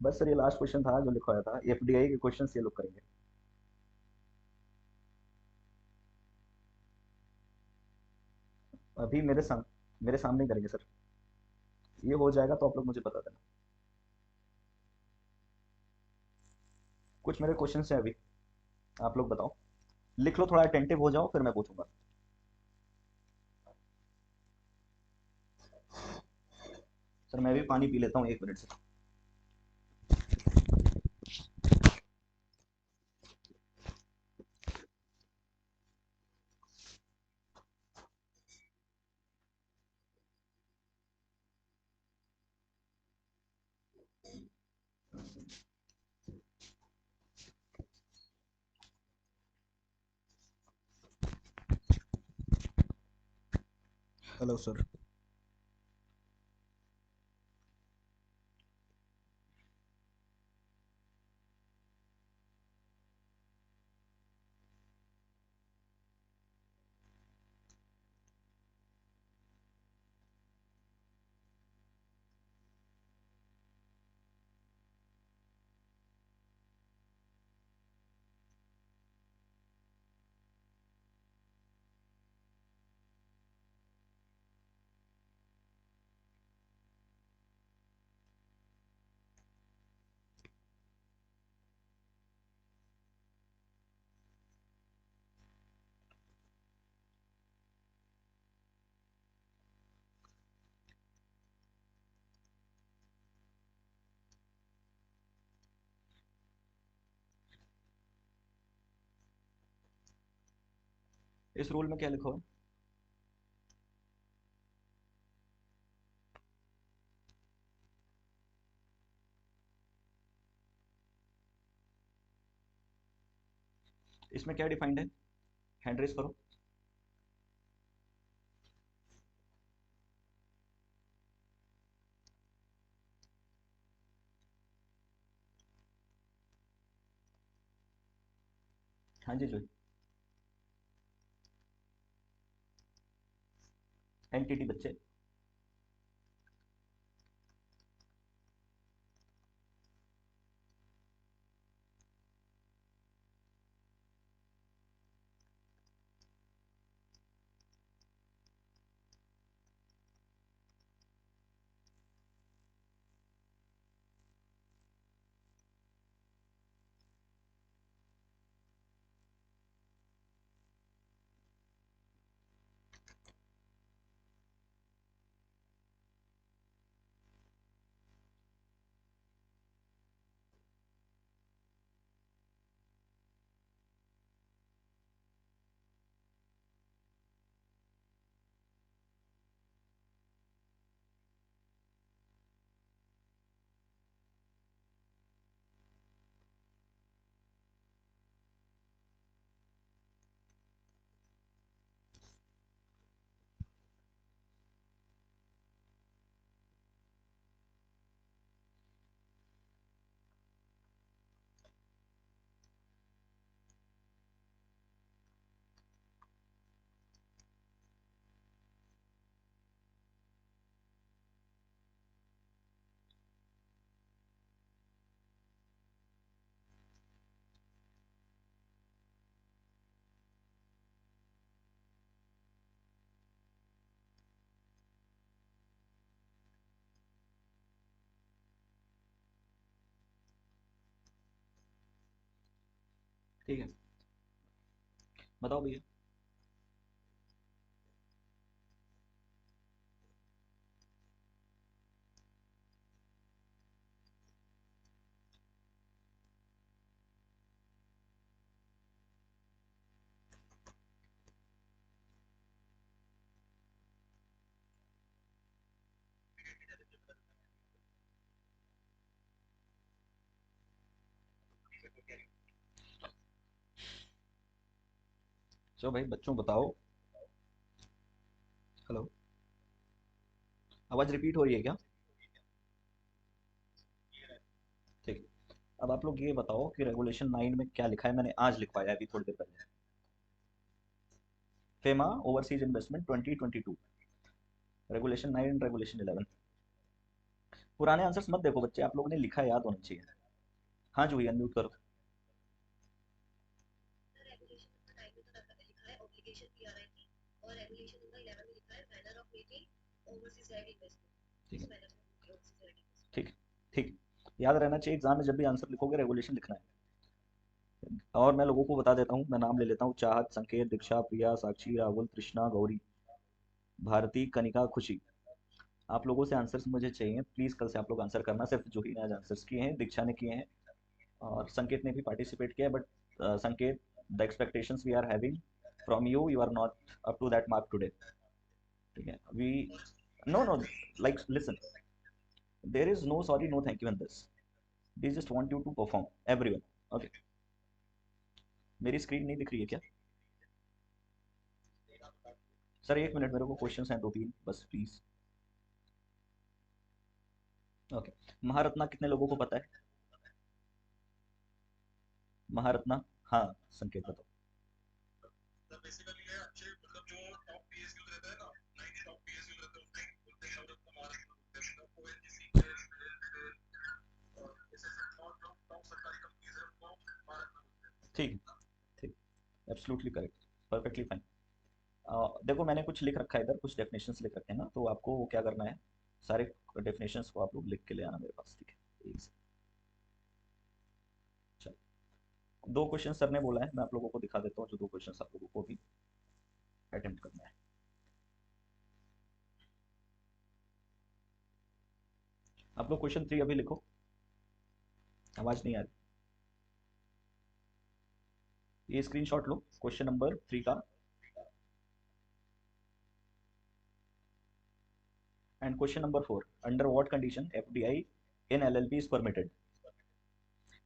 बस सर ये लास्ट क्वेश्चन था जो लिखवाया था, एफडीआई के क्वेश्चंस ये लोग करेंगे। अभी मेरे सामने ही करेंगे सर। ये हो जाएगा तो आप लोग मुझे बता देना। कुछ मेरे क्वेश्चंस हैं अभी, आप लोग बताओ। लिख लो, थोड़ा अटेंटिव हो जाओ, फिर मैं पूछूंगा। सर मैं भी पानी पी लेता हूँ, 1 मिनट से। Hello sir. इस रूल में क्या लिखा हुआ है? इसमें क्या डिफाइंड है? हैंड रेस करो। हाँ जी जो एंटिटी बच्चे। ठीक है, बताओ भैया। चलो भाई बच्चों बताओ। हेलो। आवाज़ रिपीट हो रही है क्या? ठीक है। अब आप लोग ये बताओ कि रेगुलेशन 9 में क्या लिखा है, मैंने आज लिखवाया है अभी थोड़ी देर पहले। FEMA overseas investment 2022, regulation 9, regulation 11। पुराने आंसर्स मत देखो बच्चे, आप लोगों ने लिखा याद होना चाहिए। हाँ जूही अनम्यूट करो। रेगुलेशन नंबर 9 में तो लिखा है ऑब्लिगेशन पीआरआई की, और रेगुलेशन नंबर 11 में लिखा है manner of making overseas direct investment, ठीक किस है। मैनर में ओवरसीज डायरेक्ट इन्वेस्टमेंट। ठीक। ठीक। याद रहना चाहिए, एग्जाम में जब भी आंसर लिखोगे रेगुलेशन लिखना है। और मैं लोगों को बता देता हूँ, मैं नाम ले लेता हूँ: चाहत, संकेत, दीक्षा, प्रिया, साक्षी, राहुल, तृष्णा, गौरी, भारती, कनिका, खुशी। आप लोगों से आंसर्स मुझे चाहिए प्लीज़। कल से आप लोग आंसर करना, सिर्फ जूही ने आज आंसर्स किए हैं, दीक्षा ने किए हैं, और संकेत ने भी पार्टिसिपेट किया है, but Sanket, the expectations we are having from you, you are not up to that mark today. ठीक है। We, no no, like listen, there is no sorry no thank you in this, we just want you to perform everyone. Okay. मेरी screen नहीं दिख रही है क्या? Sir एक minute, मेरे को क्वेश्चंस हैं दो तीन बस प्लीज। ओके। महारत्ना कितने लोगों को पता है? महारत्ना, हाँ, संकेत बताओ। ठीक। ठीक। Absolutely correct, perfectly fine. देखो मैंने कुछ लिख रखा है इधर, कुछ डेफिनेशंस लिख रखे हैं ना, तो आपको क्या करना है, सारे डेफिनेशंस को आप लोग लिख के ले आना मेरे पास, ठीक है? एक से चलो, दो क्वेश्चन सर ने बोला है, मैं आप लोगों को दिखा देता हूँ जो दो क्वेश्चन आप लोगों को भी अटेम्प्ट करना है। आप लोग क्वेश्चन 3 अभी लिखो। आवाज नहीं आ रही, ये स्क्रीनशॉट लो क्वेश्चन नंबर 3 का। And question number 4, under what condition FDI in LLP is permitted.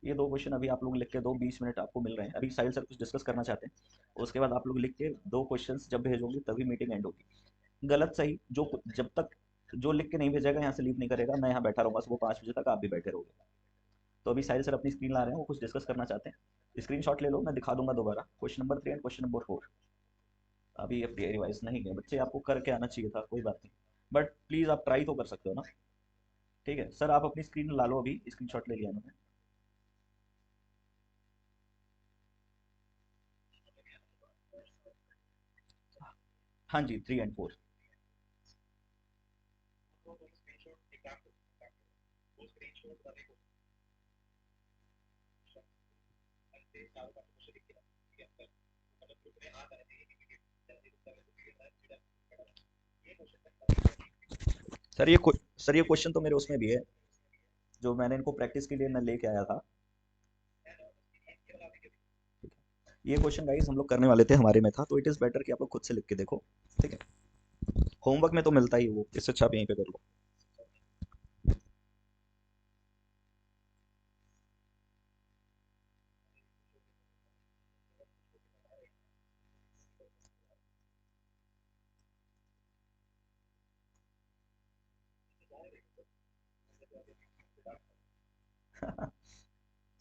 ये दो क्वेश्चन अभी आप लोग लिख के दो, 20 मिनट आपको मिल रहे हैं, अभी साहिल सर कुछ डिस्कस करना चाहते हैं, उसके बाद आप लोग लिख के दो क्वेश्चंस जब भेजोगे तभी मीटिंग एंड होगी। गलत सही जो, जब तक जो लिख के नहीं भेजेगा यहाँ से लीव नहीं करेगा, मैं यहाँ बैठा रहूंगा सुबह 5 बजे तक, आप भी बैठे रहोगे। तो अभी साहिल सर अपनी स्क्रीन ला रहे हैं, वो कुछ डिस्कस करना चाहते हैं, स्क्रीन शॉट ले लो, मैं दिखा दूंगा दोबारा question number 3 and question number 4। अभी एफ डी आई रिवाइज नहीं है बच्चे, आपको करके आना चाहिए था, कोई बात नहीं, बट प्लीज़ आप ट्राई तो कर सकते हो ना। ठीक है सर, आप अपनी स्क्रीन ला लो, अभी स्क्रीन शॉट ले लिया मैंने। हाँ जी, 3 एंड 4। सर ये सर ये क्वेश्चन तो मेरे उसमें भी है, जो मैंने इनको प्रैक्टिस के लिए मैं लेके आया था। ये क्वेश्चन गाइस हम लोग करने वाले थे, हमारे में था, तो इट इज़ बेटर कि आप लोग खुद से लिख के देखो। ठीक है, होमवर्क में तो मिलता ही वो, इससे अच्छा आप यहीं पे कर लो।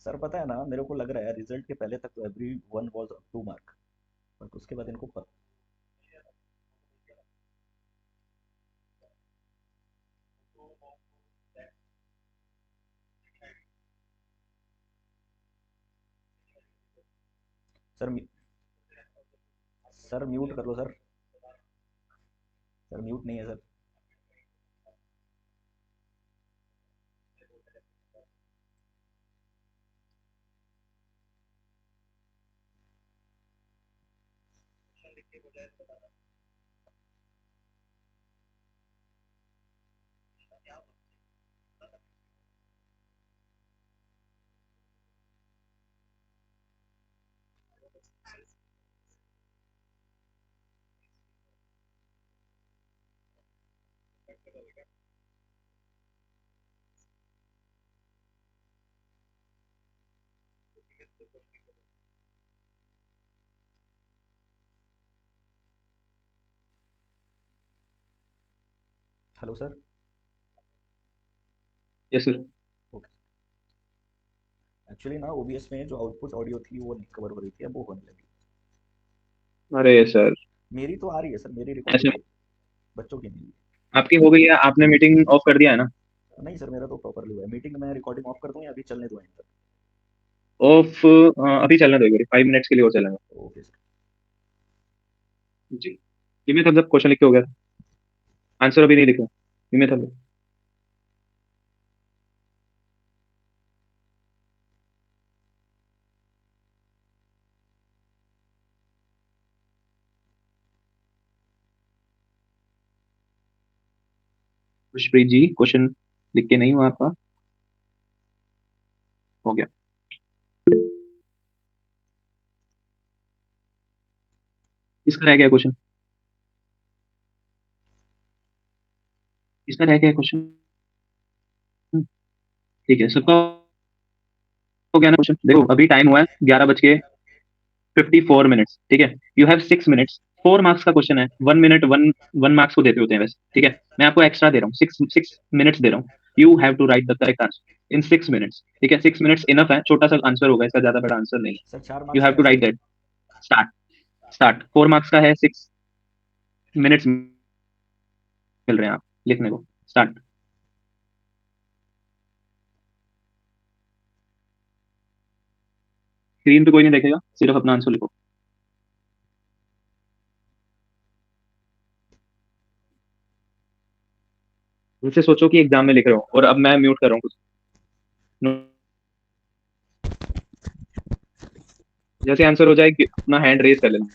सर पता है ना, मेरे को लग रहा है रिजल्ट के पहले तक तो every one was up to mark, but उसके बाद इनको सर सर म्यूट कर लो सर। सर म्यूट नहीं है sir. Hello sir. Yes sir. Okay. Actually ना ओबीएस में जो आउटपुट ऑडियो थी वो नहीं कवर हो रही थी, अब वो होने लगी। अरे सर, मेरी तो आ रही है सर, मेरी रिकॉर्डिंग ऐसे हो रही है, बच्चों की नहीं। आपकी हो गई है? आपने मीटिंग ऑफ कर दिया है ना? नहीं सर, मेरा तो प्रॉपरली हुआ है। मीटिंग में रिकॉर्डिंग ऑफ कर दूं या अभी चलने दूं एंड तक? ऑफ? अभी चलने दो, एक बारी 5 मिनट्स के लिए और चलेंगे। Okay sir. जी। गिव थम्स अप, क्वेश्चन लिख के हो गया? आंसर अभी नहीं लिखा, give me thumbs up. Khushpreet ji, question लिख के नहीं हुआ आपका? हो गया। किसका रह गया क्वेश्चन? किसका रह गया क्वेश्चन? ठीक है, सबका हो गया ना क्वेश्चन? देखो अभी टाइम हुआ है 11:54। ठीक है, यू हैव 6 मिनट्स। 4 मार्क्स का क्वेश्चन है, 1 मिनट, वन वन मार्क्स को देते होते हैं वैसे। ठीक है, मैं आपको एक्स्ट्रा दे रहा हूँ, 6 मिनट्स दे रहा हूँ। You have to write the correct answer in 6 minutes. ठीक है, 6 मिनट्स इनफ है, छोटा सा आंसर होगा, इसका ज्यादा बड़ा आंसर नहीं है। सर 4 यू मार्क्स हैव का है टू सर राइट ये? दैट। Start start. 4 मार्क्स का है, 6 मिनट्स मिल रहे हैं आप लिखने को। स्टार्ट। स्क्रीन पे कोई नहीं देखेगा, सिर्फ अपना आंसर लिखो। मुझसे सोचो कि एग्जाम में लिख रहे हो, और अब मैं म्यूट कर रहा हूँ कुछ। जैसे आंसर हो जाए अपना हैंड रेज कर लेना।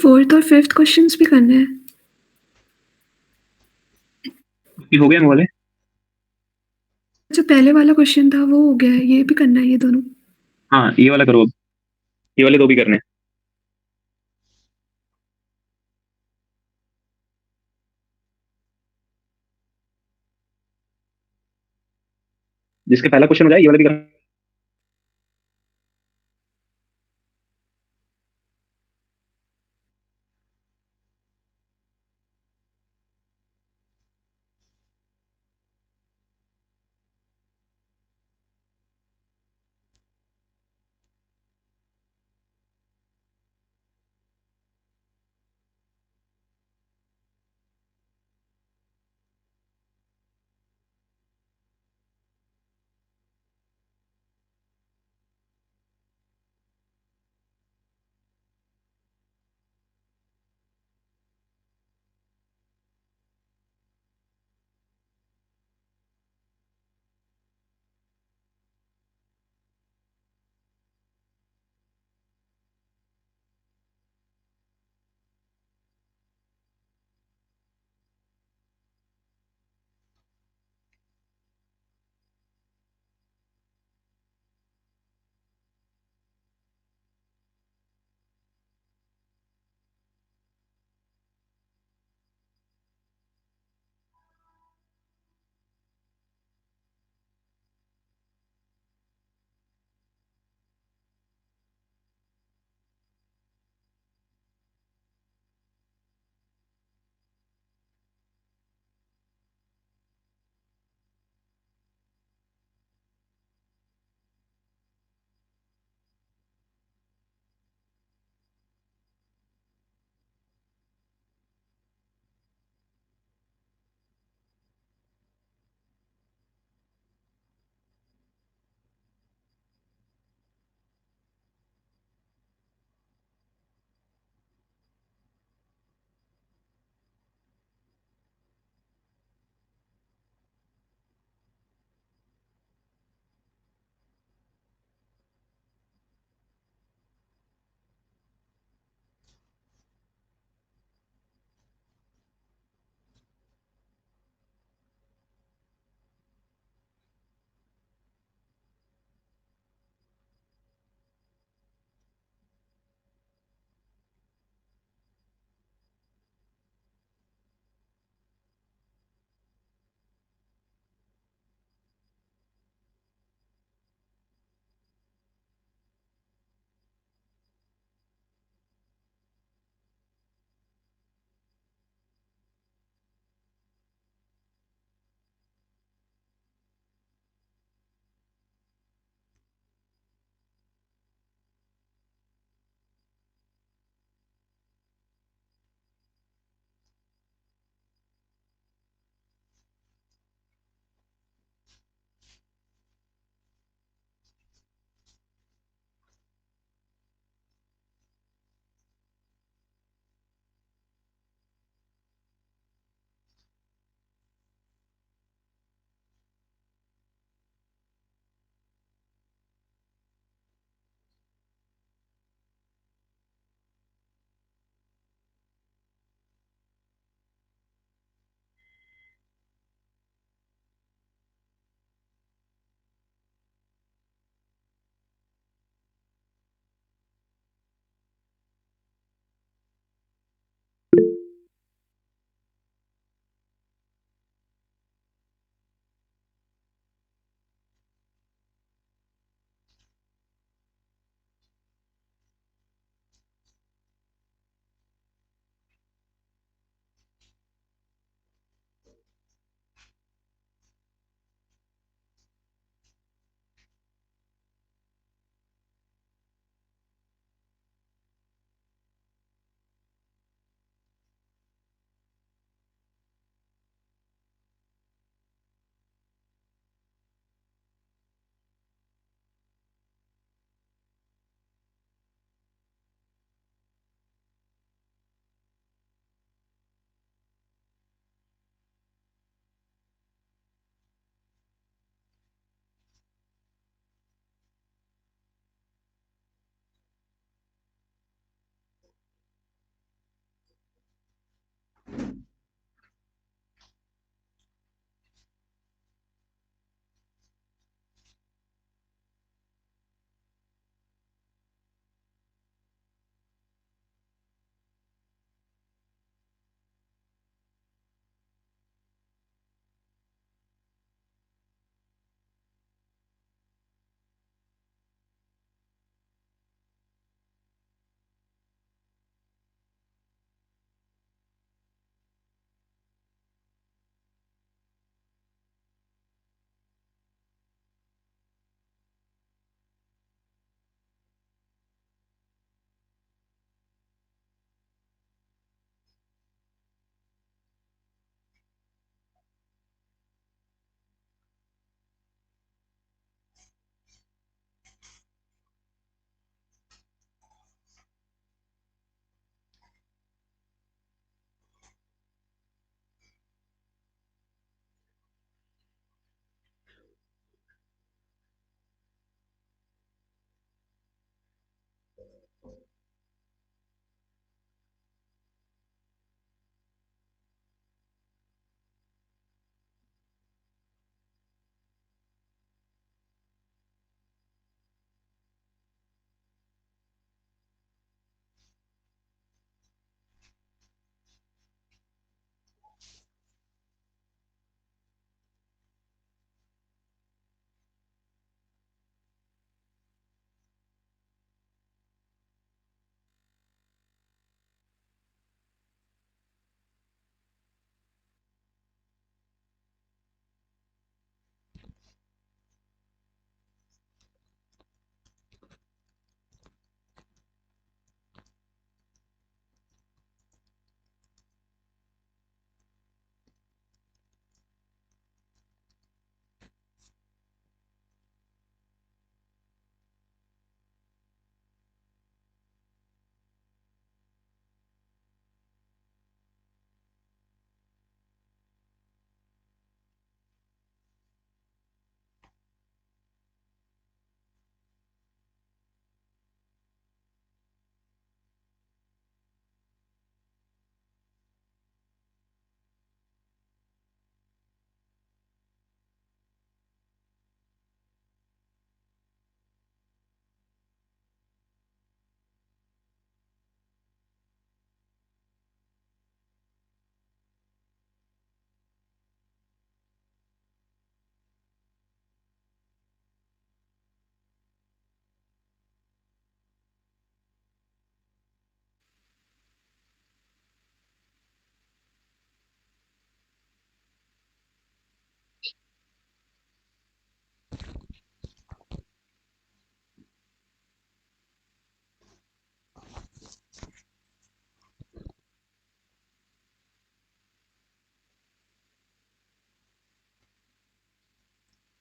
फोर्थ और फिफ्थ क्वेश्चंस भी करने हैं। ये हो गया वाले? जो पहले वाला क्वेश्चन था वो हो गया है, ये भी करना है ये दोनों। हाँ ये वाला करो अब, ये वाले दो भी करने हैं। जिसके पहला क्वेश्चन हो जाए ये वाला भी करना।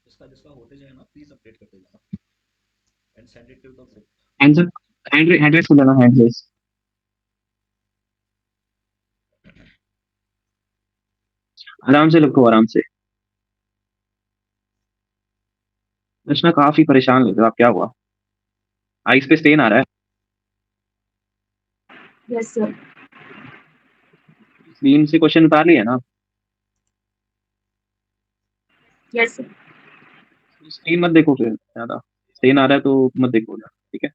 जिसका जिसका होते जाए ना प्लीज अपडेट करते जाना and send it to the group. Hand raise कर लेना, हैंड रेस। आराम से लिखो, आराम से। कृष्णा काफी परेशान लग रहा है, क्या हुआ? आइस पे स्टेन आ रहा है। Yes sir. स्क्रीन से क्वेश्चन उतार लिया ना? Yes sir. स्क्रीन मत देखो फिर ज्यादा, स्टेन आ रहा है तो मत देखो ना, ठीक है?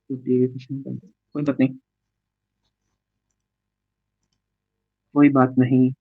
कोई बात नहीं, कोई बात नहीं।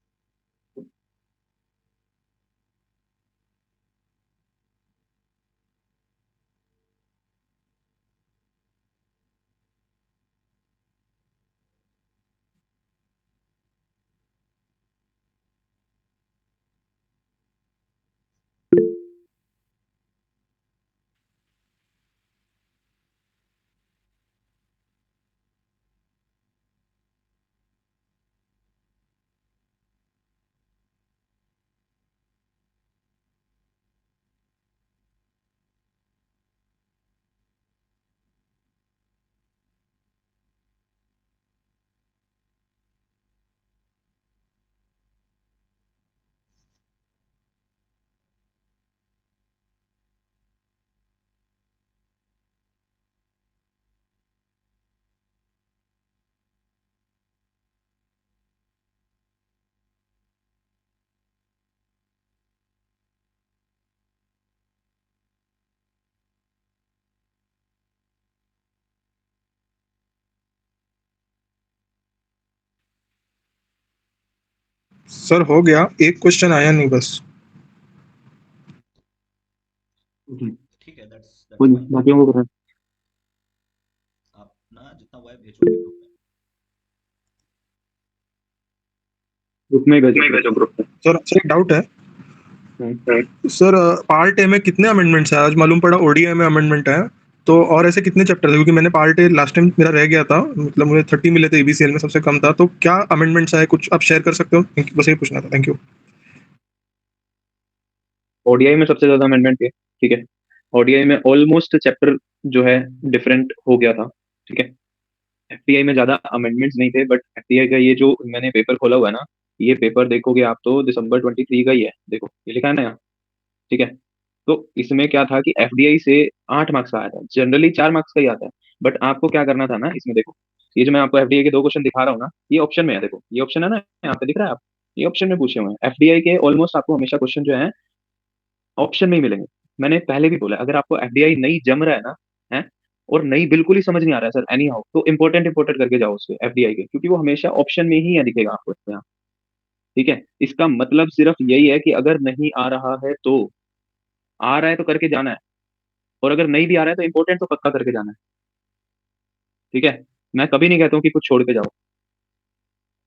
सर हो गया, एक क्वेश्चन आया नहीं बस। ठीक है, दैट्स कोई दैट्स नहीं, फाइन। बाकियों को करें। आप ना जितना हुआ है भेजोगे ग्रुप में। ग्रुप में भेजो ग्रुप में। सर सर एक डाउट है हम्म। सर, पार्ट ए में कितने अमेंडमेंट्स है? आज मालूम पड़ा ओडीआई में अमेंडमेंट है, तो और ऐसे कितने चैप्टर थे? क्योंकि मैंने पार्ट ए लास्ट टाइम मेरा रह गया था, मतलब मुझे 30 मिले थे, ईबीसीएल में सबसे कम था, तो क्या अमेंडमेंट्स आए कुछ आप शेयर कर सकते हो? बस ये पूछना था, थैंक यू। ओडीआई में सबसे ज्यादा अमेंडमेंट थे, ठीक है? ओडीआई में ऑलमोस्ट चैप्टर जो है डिफरेंट हो गया था, ठीक है? एफटीआई में ज्यादा अमेंडमेंट्स नहीं थे, बट एफटीआई का ये जो मैंने पेपर खोला हुआ है ना, ये पेपर देखोगे आप तो दिसंबर 23 का ही है, देखो ये लिखा है ना यहाँ, ठीक है? तो इसमें क्या था कि एफडीआई से 8 मार्क्स का आया था, जनरली 4 मार्क्स का ही आता है। बट आपको क्या करना था ना इसमें, देखो ये जो मैं आपको एफडीआई के 2 क्वेश्चन दिखा रहा हूँ ना, ये ऑप्शन में है, देखो ये ऑप्शन है ना यहाँ पे दिख रहा है, आप ये ऑप्शन में पूछे हुए हैं एफडीआई के। ऑलमोस्ट आपको हमेशा क्वेश्चन जो है ऑप्शन में ही मिलेंगे। मैंने पहले भी बोला, अगर आपको एफडीआई नहीं जम रहा है ना, है, और नहीं बिल्कुल ही समझ नहीं आ रहा है सर एनी हाउ, तो इंपॉर्टेंट इंपॉर्टेंट करके जाओ उसके एफडीआई के, क्योंकि वो हमेशा ऑप्शन में ही है दिखेगा आपको यहाँ, ठीक है? इसका मतलब सिर्फ यही है कि अगर नहीं आ रहा है तो, आ रहा है तो करके जाना है, और अगर नहीं भी आ रहा है तो इंपॉर्टेंट तो पक्का करके जाना है, ठीक है? मैं कभी नहीं कहता हूँ कि कुछ छोड़ के जाओ,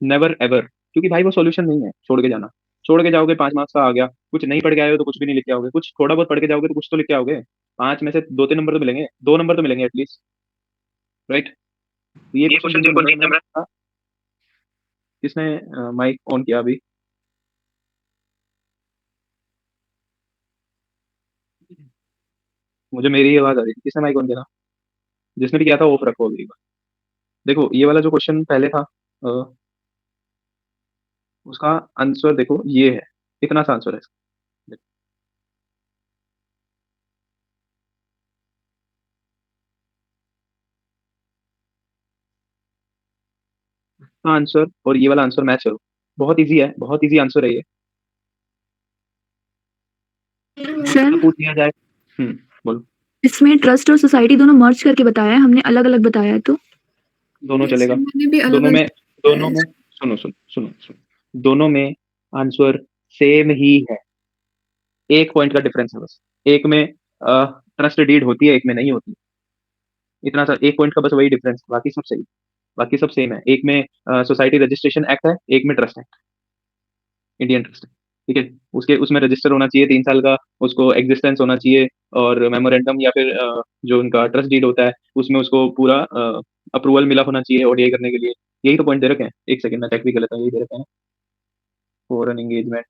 नेवर एवर, क्योंकि भाई वो सॉल्यूशन नहीं है छोड़ के जाना। छोड़ के जाओगे 5 मार्क्स का आ गया, कुछ नहीं पढ़ के आए हो तो कुछ भी नहीं लिख के आओगे, कुछ थोड़ा बहुत पढ़ के जाओगे तो कुछ तो लिख के आओगे, 5 में से 2-3 नंबर तो मिलेंगे, 2 नंबर तो मिलेंगे एटलीस्ट, राइट? तो ये क्वेश्चन जिनको नहीं जम रहा था, किसने माइक ऑन किया अभी? मुझे मेरी ही आवाज आ रही थी, किसने माइक ऑन किया था? जिसने भी किया था ऑफ रखो अगली बार। देखो ये वाला जो क्वेश्चन पहले था, अ, उसका आंसर देखो ये है, इतना सा आंसर है इसका। आंसर और ये वाला आंसर मैच करो, बहुत इजी है, बहुत इजी आंसर है ये। सर पूछ लिया जाए। बोलो। इसमें ट्रस्ट और सोसाइटी दोनों मर्ज करके बताया है, हमने अलग अलग बताया है तो दोनों Yes, चलेगा, sir, मैंने भी अलग दोनों अलग में, दोनों में सुनो सुनो सुनो सुनो, दोनों में आंसर सेम ही है, एक पॉइंट का डिफरेंस है बस, एक में ट्रस्ट डीड होती है, एक में नहीं होती, इतना सा एक पॉइंट का बस वही डिफरेंस, बाकी सब सही, बाकी सब सेम है। एक में सोसाइटी रजिस्ट्रेशन एक्ट है, एक में ट्रस्ट एक्ट, इंडियन ट्रस्ट। ठीक है, उसके उसमें रजिस्टर होना चाहिए 3 साल का, उसको एग्जिस्टेंस होना चाहिए, और मेमोरेंडम या फिर जो उनका ट्रस्ट डीड होता है उसमें उसको पूरा अप्रूवल मिला होना चाहिए ओडीआई करने के लिए। यही तो पॉइंट दे रखे हैं, एक सेकंड में चेक भी कर लेता हूँ, यही दे रखे हैं। फॉरेन एंगेजमेंट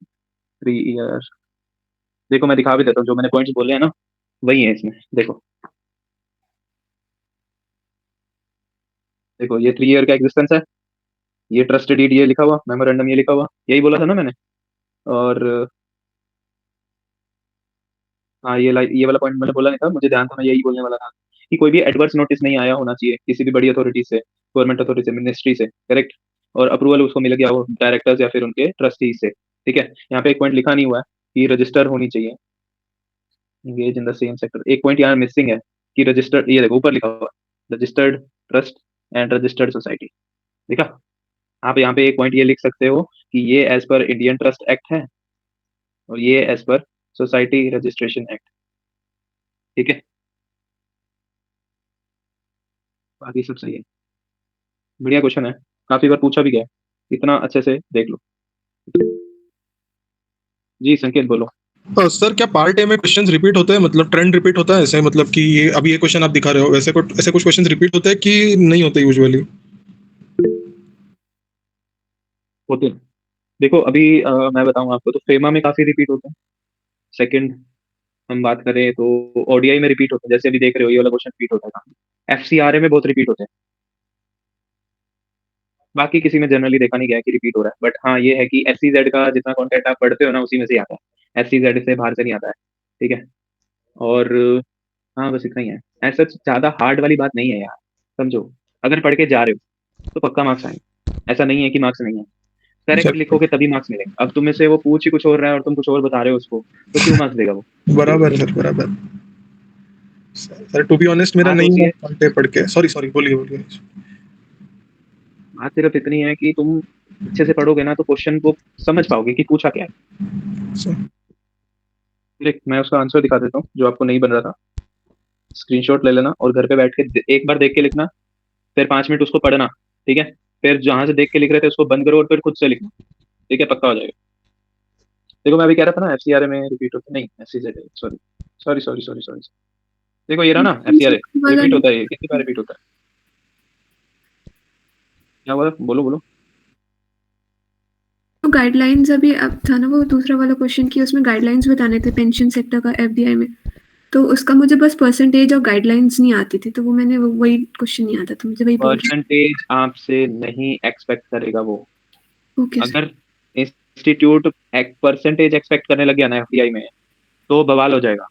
3 ईयर, देखो मैं दिखा भी देता हूँ, जो मैंने पॉइंट्स बोले हैं ना वही है इसमें। देखो देखो, ये 3 ईयर का एग्जिस्टेंस है, ये ट्रस्ट डीड ये लिखा हुआ, मेमोरेंडम ये लिखा हुआ, यही बोला था ना मैंने। और हाँ, ये वाला पॉइंट मैंने बोला नहीं था, मुझे ध्यान था, मैं यही बोलने वाला था कि कोई भी एडवर्स नोटिस नहीं आया होना चाहिए किसी भी बड़ी अथॉरिटी से, गवर्नमेंट अथॉरिटी से, मिनिस्ट्री से, करेक्ट। और अप्रूवल उसको मिल गया हो डायरेक्टर्स या फिर उनके ट्रस्टीज से, ठीक है। यहाँ पे एक पॉइंट लिखा नहीं हुआ है कि रजिस्टर होनी चाहिए, engage in the same sector. एक पॉइंट यहाँ मिसिंग है कि रजिस्टर्ड, ये देखो ऊपर लिखा हुआ है registered trust and registered society, देखा। आप यहाँ पे एक पॉइंट ये लिख सकते हो कि ये as per Indian trust act है और ये as per society registration act, ठीक है। बाकी सब सही है, बढ़िया क्वेश्चन है, काफी बार पूछा भी गया है, इतना अच्छे से देख लो। जी संकेत बोलो। सर क्या पार्ट ए में क्वेश्चंस रिपीट होते हैं, मतलब ट्रेंड रिपीट होता है ऐसे, मतलब कि ये अभी ये क्वेश्चन आप दिखा रहे हो वैसे कुछ ऐसे कुछ क्वेश्चंस रिपीट होते हैं कि नहीं होते यूजुअली? होते हैं, देखो अभी मैं बताऊं आपको तो फेमा में काफी रिपीट होते हैं। सेकंड हम बात करें तो ओडीआई में रिपीट होते हैं, जैसे अभी देख रहे हो ये वाला क्वेश्चन रिपीट होता है। एफसीआरए में बहुत रिपीट होते हैं, बाकी किसी में जनरली देखा नहीं गया कि रिपीट हो रहा है, बट हाँ ये है कि एससीजेड का जितना कंटेंट आप पढ़ते हो ना उसी में से ही आता है, एससीजेड से बाहर से नहीं आता है, ठीक है। और हाँ बस इतना ही है, ऐसा ज्यादा हार्ड वाली बात नहीं है यार, समझो। अगर पढ़ के जा रहे हो तो पक्का मार्क्स आएंगे, ऐसा नहीं है कि मार्क्स नहीं है। Correct Exactly. लिखोगे तभी मार्क्स मिलेंगे। अब तुम्हें से वो पूछ ही कुछ और रहा है और तुम कुछ और बता रहे हो उसको, तो क्यों मार्क्स देगा वो? बराबर सर, बराबर सर। टू बी ऑनेस्ट मेरा बात नहीं होती हुआ है, पार्ट ए पढ़ के। सॉरी सॉरी, बोलिए बोलिए। बात सिर्फ इतनी है कि तुम अच्छे से पढ़ोगे ना तो क्वेश्चन को समझ पाओगे कि पूछा क्या है। सर, देख मैं उसका आंसर दिखा देता हूँ जो आपको नहीं बन रहा था, स्क्रीनशॉट ले लेना और घर पे बैठ के एक बार देख के लिखना, फिर 5 मिनट उसको पढ़ना, ठीक है। फिर जहां से देख के लिख रहे थे उसको बंद करो और फिर खुद से लिखना, ठीक है, पक्का हो जाएगा। देखो मैं अभी कह रहा था ना एफसीआरए में रिपीट होता नहीं, FCZ, sorry sorry sorry sorry sorry. देखो ये रहा ना एफसीआरए, वाला रिपीट होता है, ये कितनी बार रिपीट होता है? क्या हुआ, बोलो बोलो। तो गाइडलाइंस अभी अब था ना वो दूसरा वाला क्वेश्चन कि उसमें गाइडलाइंस बताने थे पेंशन सेक्टर का एफडीआई में, तो उसका मुझे बस परसेंटेज और गाइडलाइंस नहीं आती थी, तो वो मैंने वही क्वेश्चन नहीं आता था मुझे, वही पूछ। परसेंटेज आपसे नहीं एक्सपेक्ट करेगा वो। Okay sir. अगर इंस्टीट्यूट परसेंटेज एक्सपेक्ट करने लग गया ना एफडीआई में तो बवाल हो जाएगा,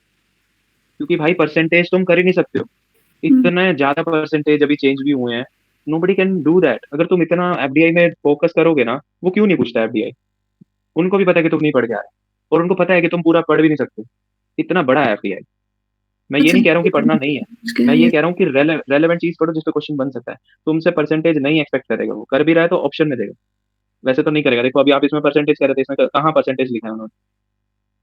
क्योंकि भाई परसेंटेज तुम कर ही नहीं सकते हो, इतने ज्यादा परसेंटेज अभी चेंज भी हुए हैं, नोबडी कैन डू दैट। अगर तुम इतना एफडीआई में फोकस करोगे ना, वो क्यों नहीं पूछता एफडीआई, उनको भी पता है कि तुम नहीं पढ़ के आ रहे, और उनको पता है कि तुम पूरा पढ़ भी नहीं सकते, इतना बड़ा है एफडीआई। मैं ये नहीं कह रहा हूँ कि पढ़ना नहीं है, मैं ये कह रहा हूँ कि रेलेवेंट चीज पढ़ो जिसपे क्वेश्चन बन सकता है। तुमसे परसेंटेज नहीं एक्सपेक्ट करेगा, वो कर भी रहा है तो ऑप्शन में देगा, वैसे तो नहीं करेगा। देखो अभी आप इसमें परसेंटेज कह रहे थे, इसमें कहाँ परसेंटेज लिखा है उन्होंने,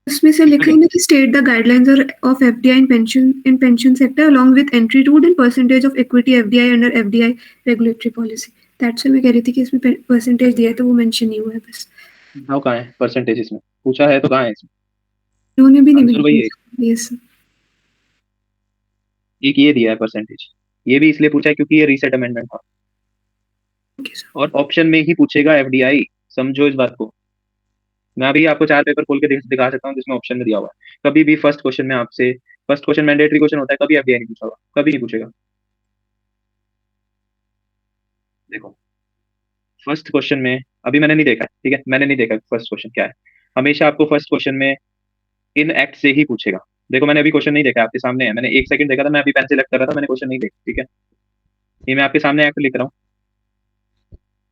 उसमें से इसमें लिखा क्या? है ना कि स्टेट द गाइडलाइंस और of FDI in pension sector along with entry route and percentage of equity FDI under FDI regulatory policy. That's why मैं कह रही थी कि इसमें परसेंटेज दिया है तो वो मेंशन नहीं हुआ है बस। हाँ कहाँ है परसेंटेज, इसमें पूछा है तो कहाँ है इसमें? उन्होंने भी नहीं आंसर वही है, मेंशन। यस। एक ये दिया है परसेंटेज, ये भी इसलिए पूछा है क्योंकि ये रीसेट अमेंडमेंट था, ओके सर। और ऑप्शन में ही पूछेगा एफडीआई, समझो इस बात को। मैं अभी आपको 4 पेपर खोल के दिखा सकता हूँ जिसमें ऑप्शन में दिया हुआ है। कभी भी फर्स्ट क्वेश्चन में आपसे, फर्स्ट क्वेश्चन मैंडेटरी क्वेश्चन होता है, कभी एफडीआई नहीं पूछा होगा, कभी नहीं पूछेगा। देखो फर्स्ट क्वेश्चन में, अभी मैंने नहीं देखा है, ठीक है, मैंने नहीं देखा फर्स्ट क्वेश्चन क्या है, हमेशा आपको फर्स्ट क्वेश्चन में इन एक्ट से ही पूछेगा। देखो मैंने अभी क्वेश्चन नहीं देखा, आपके सामने है, मैंने 1 सेकंड देखा था, मैं अभी पेन से कर रहा था, मैंने क्वेश्चन नहीं देखा, ठीक है। ये मैं आपके सामने एक्ट लिख रहा हूँ,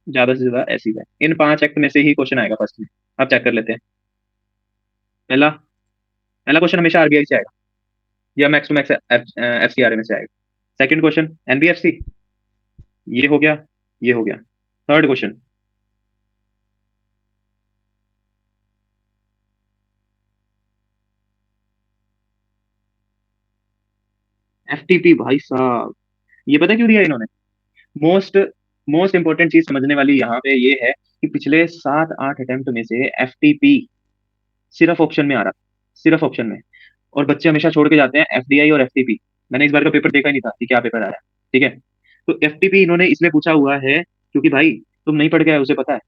ज्यादा से ज्यादा ऐसी है, इन 5 एक्ट में से ही क्वेश्चन आएगा फर्स्ट में। आप चेक कर लेते हैं, पहला पहला क्वेश्चन हमेशा आरबीआई से आएगा या मैक्स टू मैक्स एफसीआरए में से आएगा। सेकंड क्वेश्चन एनबीएफसी, ये हो गया, ये हो गया। थर्ड क्वेश्चन एफटीपी, भाई साहब ये पता क्यों दिया इन्होंने? मोस्ट मोस्ट इंपॉर्टेंट चीज समझने वाली यहाँ पे ये है कि पिछले 7-8 अटेम्प्ट में से एफटीपी सिर्फ ऑप्शन में आ रहा था, सिर्फ ऑप्शन में। और बच्चे हमेशा छोड़ के जाते हैं एफडीआई और एफटीपी। मैंने इस बार का पेपर देखा ही नहीं था कि क्या पेपर आ रहा है, ठीक है। तो एफटीपी इन्होंने इसलिए पूछा हुआ है क्योंकि भाई तुम नहीं पढ़ के आए, उसे पता है।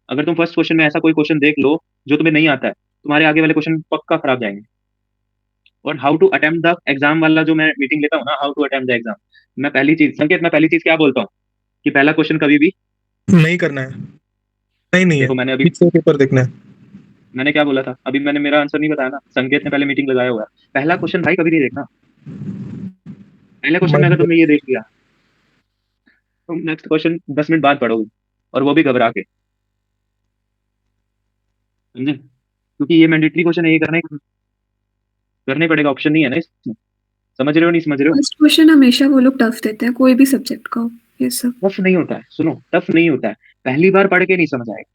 अगर तुम फर्स्ट क्वेश्चन में ऐसा कोई क्वेश्चन देख लो जो तुम्हें नहीं आता है, तुम्हारे आगे वाले क्वेश्चन पक्का खराब जाएंगे। और how to attempt the exam वाला जो मैं मीटिंग लेता हूँ ना, how to attempt the exam, मैं पहली चीज संकेत, मैं पहली चीज क्या बोलता हूँ कि पहला क्वेश्चन कभी भी, नहीं करना है, नहीं है, देखो मैंने अभी, ठीक से पेपर देखना है। मैंने क्या बोला था अभी, मैंने मेरा आंसर नहीं बताया ना। संकेत ने पहले मीटिंग लगाया हुआ है, पहला क्वेश्चन भाई कभी नहीं देखना। पहले क्वेश्चन में अगर तुमने ये देख लिया, तुम नेक्स्ट क्वेश्चन 10 मिनट बाद पढ़ोगे, और वो भी घबरा के, समझे? क्योंकि ये मैंडेटरी क्वेश्चन है, ये करना ही पड़ेगा, ऑप्शन नहीं है ना इसमें। समझ रहे हो नहीं समझ रहे हो? फर्स्ट क्वेश्चन हमेशा वो लोग टफ देते हैं, कोई भी सब्जेक्ट का हो, ये सब। टफ नहीं होता है, सुनो, टफ नहीं होता है, पहली बार पढ़ के नहीं समझ आएगा,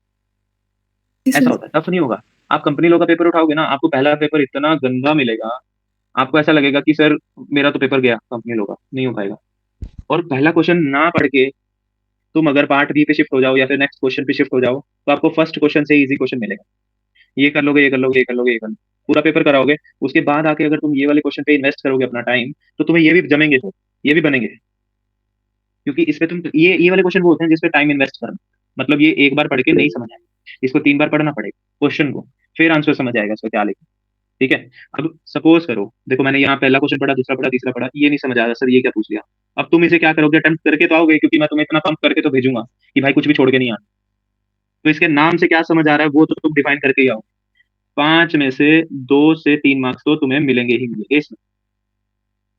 ऐसा होता है, टफ नहीं होगा। आप कंपनी लॉ का पेपर उठाओगे ना, आपको पहला पेपर इतना गंदा मिलेगा, आपको ऐसा लगेगा कि सर मेरा तो पेपर गया कंपनी लॉ का, नहीं हो पाएगा। और पहला क्वेश्चन ना पढ़ के तुम अगर पार्ट बी पे शिफ्ट हो जाओ या फिर नेक्स्ट क्वेश्चन पे शिफ्ट हो जाओ, तो आपको फर्स्ट क्वेश्चन से इजी क्वेश्चन मिलेगा। ये कर लोगे, ये कर लोगे, ये कर लोगे, ये कर लोगे, पूरा पेपर कराओगे, उसके बाद आके अगर तुम ये वाले क्वेश्चन पे इन्वेस्ट करोगे अपना टाइम, तो तुम्हें ये भी जमेंगे, तो ये भी बनेंगे। क्योंकि इसमें तुम ये वाले क्वेश्चन वो होते हैं जिसपे टाइम इन्वेस्ट करना, मतलब ये एक बार पढ़ के नहीं समझ आएगा, इसको 3 बार पढ़ना पड़ेगा क्वेश्चन को, फिर आंसर समझ आएगा इसका क्या लिखा, ठीक है। अब सपोज करो, देखो मैंने यहाँ पहला क्वेश्चन पढ़ा, दूसरा पढ़ा, तीसरा पढ़ा, ये नहीं समझ आया सर, ये क्या पूछ लिया। अब तुम इसे क्या करोगे, अटेम्प्ट करके तो आओगे, क्योंकि मैं तुम्हें इतना पंप करके तो भेजूंगा कि भाई कुछ भी छोड़ के नहीं आना। तो इसके नाम से क्या समझ आ रहा है वो तो तुम डिफाइन करके ही आओ। 5 में से 2 से 3 मार्क्स तो तुम्हें मिलेंगे ही मिलेंगे इसमें,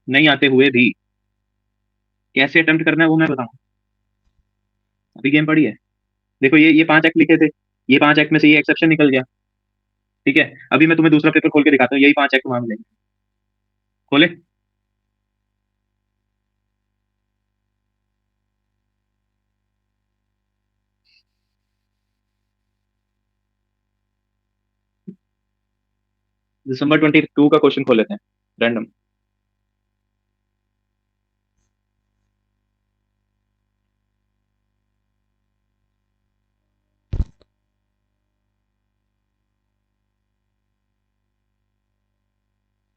नहीं आते हुए भी। कैसे अटेम्प्ट करना है वो मैं बताऊँ, अभी गेम पड़ी है। देखो ये 5 एक्ट लिखे थे, ये 5 एक्ट में से ये एक्सेप्शन निकल गया, ठीक है। अभी मैं तुम्हें दूसरा पेपर खोल के दिखाता हूँ, यही 5 एक्ट वहां मिलेंगे। खोले, दिसंबर 22 का क्वेश्चन खोल लेते हैं रैंडम।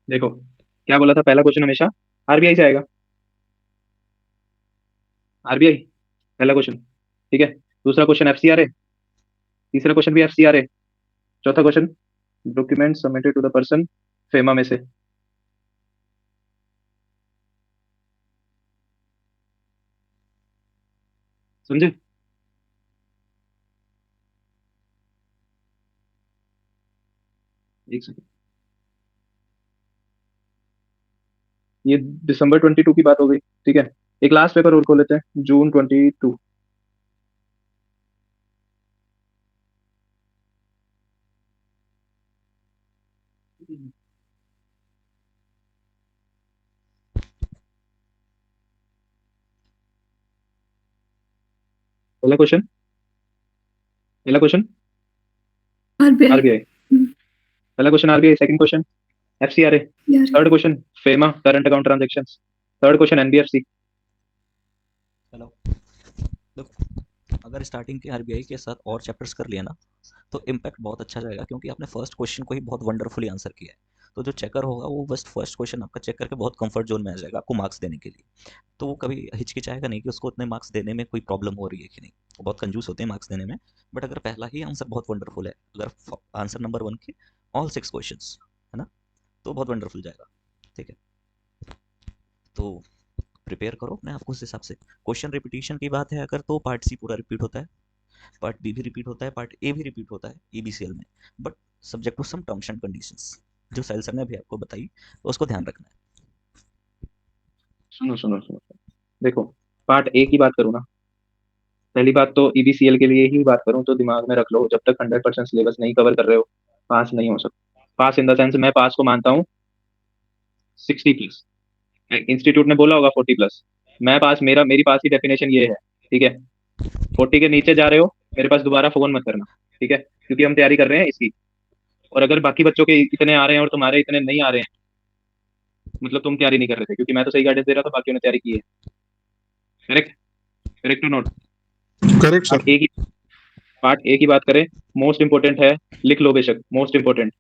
देखो क्या बोला था, पहला क्वेश्चन हमेशा आरबीआई से आएगा, आरबीआई पहला क्वेश्चन, ठीक है। दूसरा क्वेश्चन एफसीआरए, तीसरा क्वेश्चन भी एफसीआरए, चौथा question document submitted to the person FEMA में से। समझे? एक सेकंड, ये दिसंबर 22 की बात हो गई, ठीक है। एक लास्ट पेपर और खोल लेते हैं, जून 22। पहला क्वेश्चन, पहला क्वेश्चन आरबीआई। आरबीआई, पहला question RBI, second question FCRA, यार third question FEMA current account transactions, third question NBFC. चलो देखो, अगर स्टार्टिंग के आरबीआई के साथ और चैप्टर्स कर लिया ना, तो इम्पैक्ट बहुत अच्छा जाएगा, क्योंकि आपने फर्स्ट क्वेश्चन को ही बहुत वंडरफुली आंसर किया है। तो जो चेकर होगा वो बस फर्स्ट क्वेश्चन आपका चेक करके बहुत कंफर्ट जोन में आ जाएगा आपको मार्क्स देने के लिए। तो वो कभी हिचकिचाएगा नहीं कि उसको उतने मार्क्स देने में कोई प्रॉब्लम हो रही है कि नहीं। वो बहुत कंजूस होते हैं मार्क्स देने में। बट अगर पहला ही आंसर बहुत वंडरफुल है, अगर आंसर नंबर 1 के ऑल 6 क्वेश्चंस है ना, तो बहुत वंडरफुल जाएगा, ठीक है। तो प्रिपेयर करो अपने आप को उस हिसाब से। क्वेश्चन रिपीटिशन की बात है अगर, तो पार्ट सी पूरा रिपीट होता है, पार्ट बी भी रिपीट होता है, पार्ट ए भी रिपीट होता है ईबीसीएल में, but subject to some terms and conditions जो साहिल सर ने अभी आपको बताई, तो उसको ध्यान रखना है। सुनो सुनो सुनो, देखो पार्ट ए की बात करूँ ना, पहली बात तो ईबीसीएल के लिए ही बात करूँ तो दिमाग में रख लो, जब तक 100% सिलेबस नहीं कवर कर रहे हो पास नहीं हो सकते। पास इन द सेंस, मैं पास को मानता हूँ 60+, इंस्टीट्यूट ने बोला होगा 40+, मैं पास, मेरी पास की डेफिनेशन ये है, ठीक है। 40 के नीचे जा रहे हो मेरे पास दोबारा फोन मत करना, ठीक है, क्योंकि हम तैयारी कर रहे हैं इसकी। और अगर बाकी बच्चों के इतने आ रहे हैं और तुम्हारे इतने नहीं आ रहे हैं, मतलब तुम तैयारी नहीं कर रहे थे, क्योंकि मैं तो सही गाइडेंस दे रहा था, बाकियों ने तैयारी की है। Correct, correct to note. Correct sir. Part A की पार्ट ए की बात करें, मोस्ट इंपोर्टेंट है, लिख लो बेशक, most important.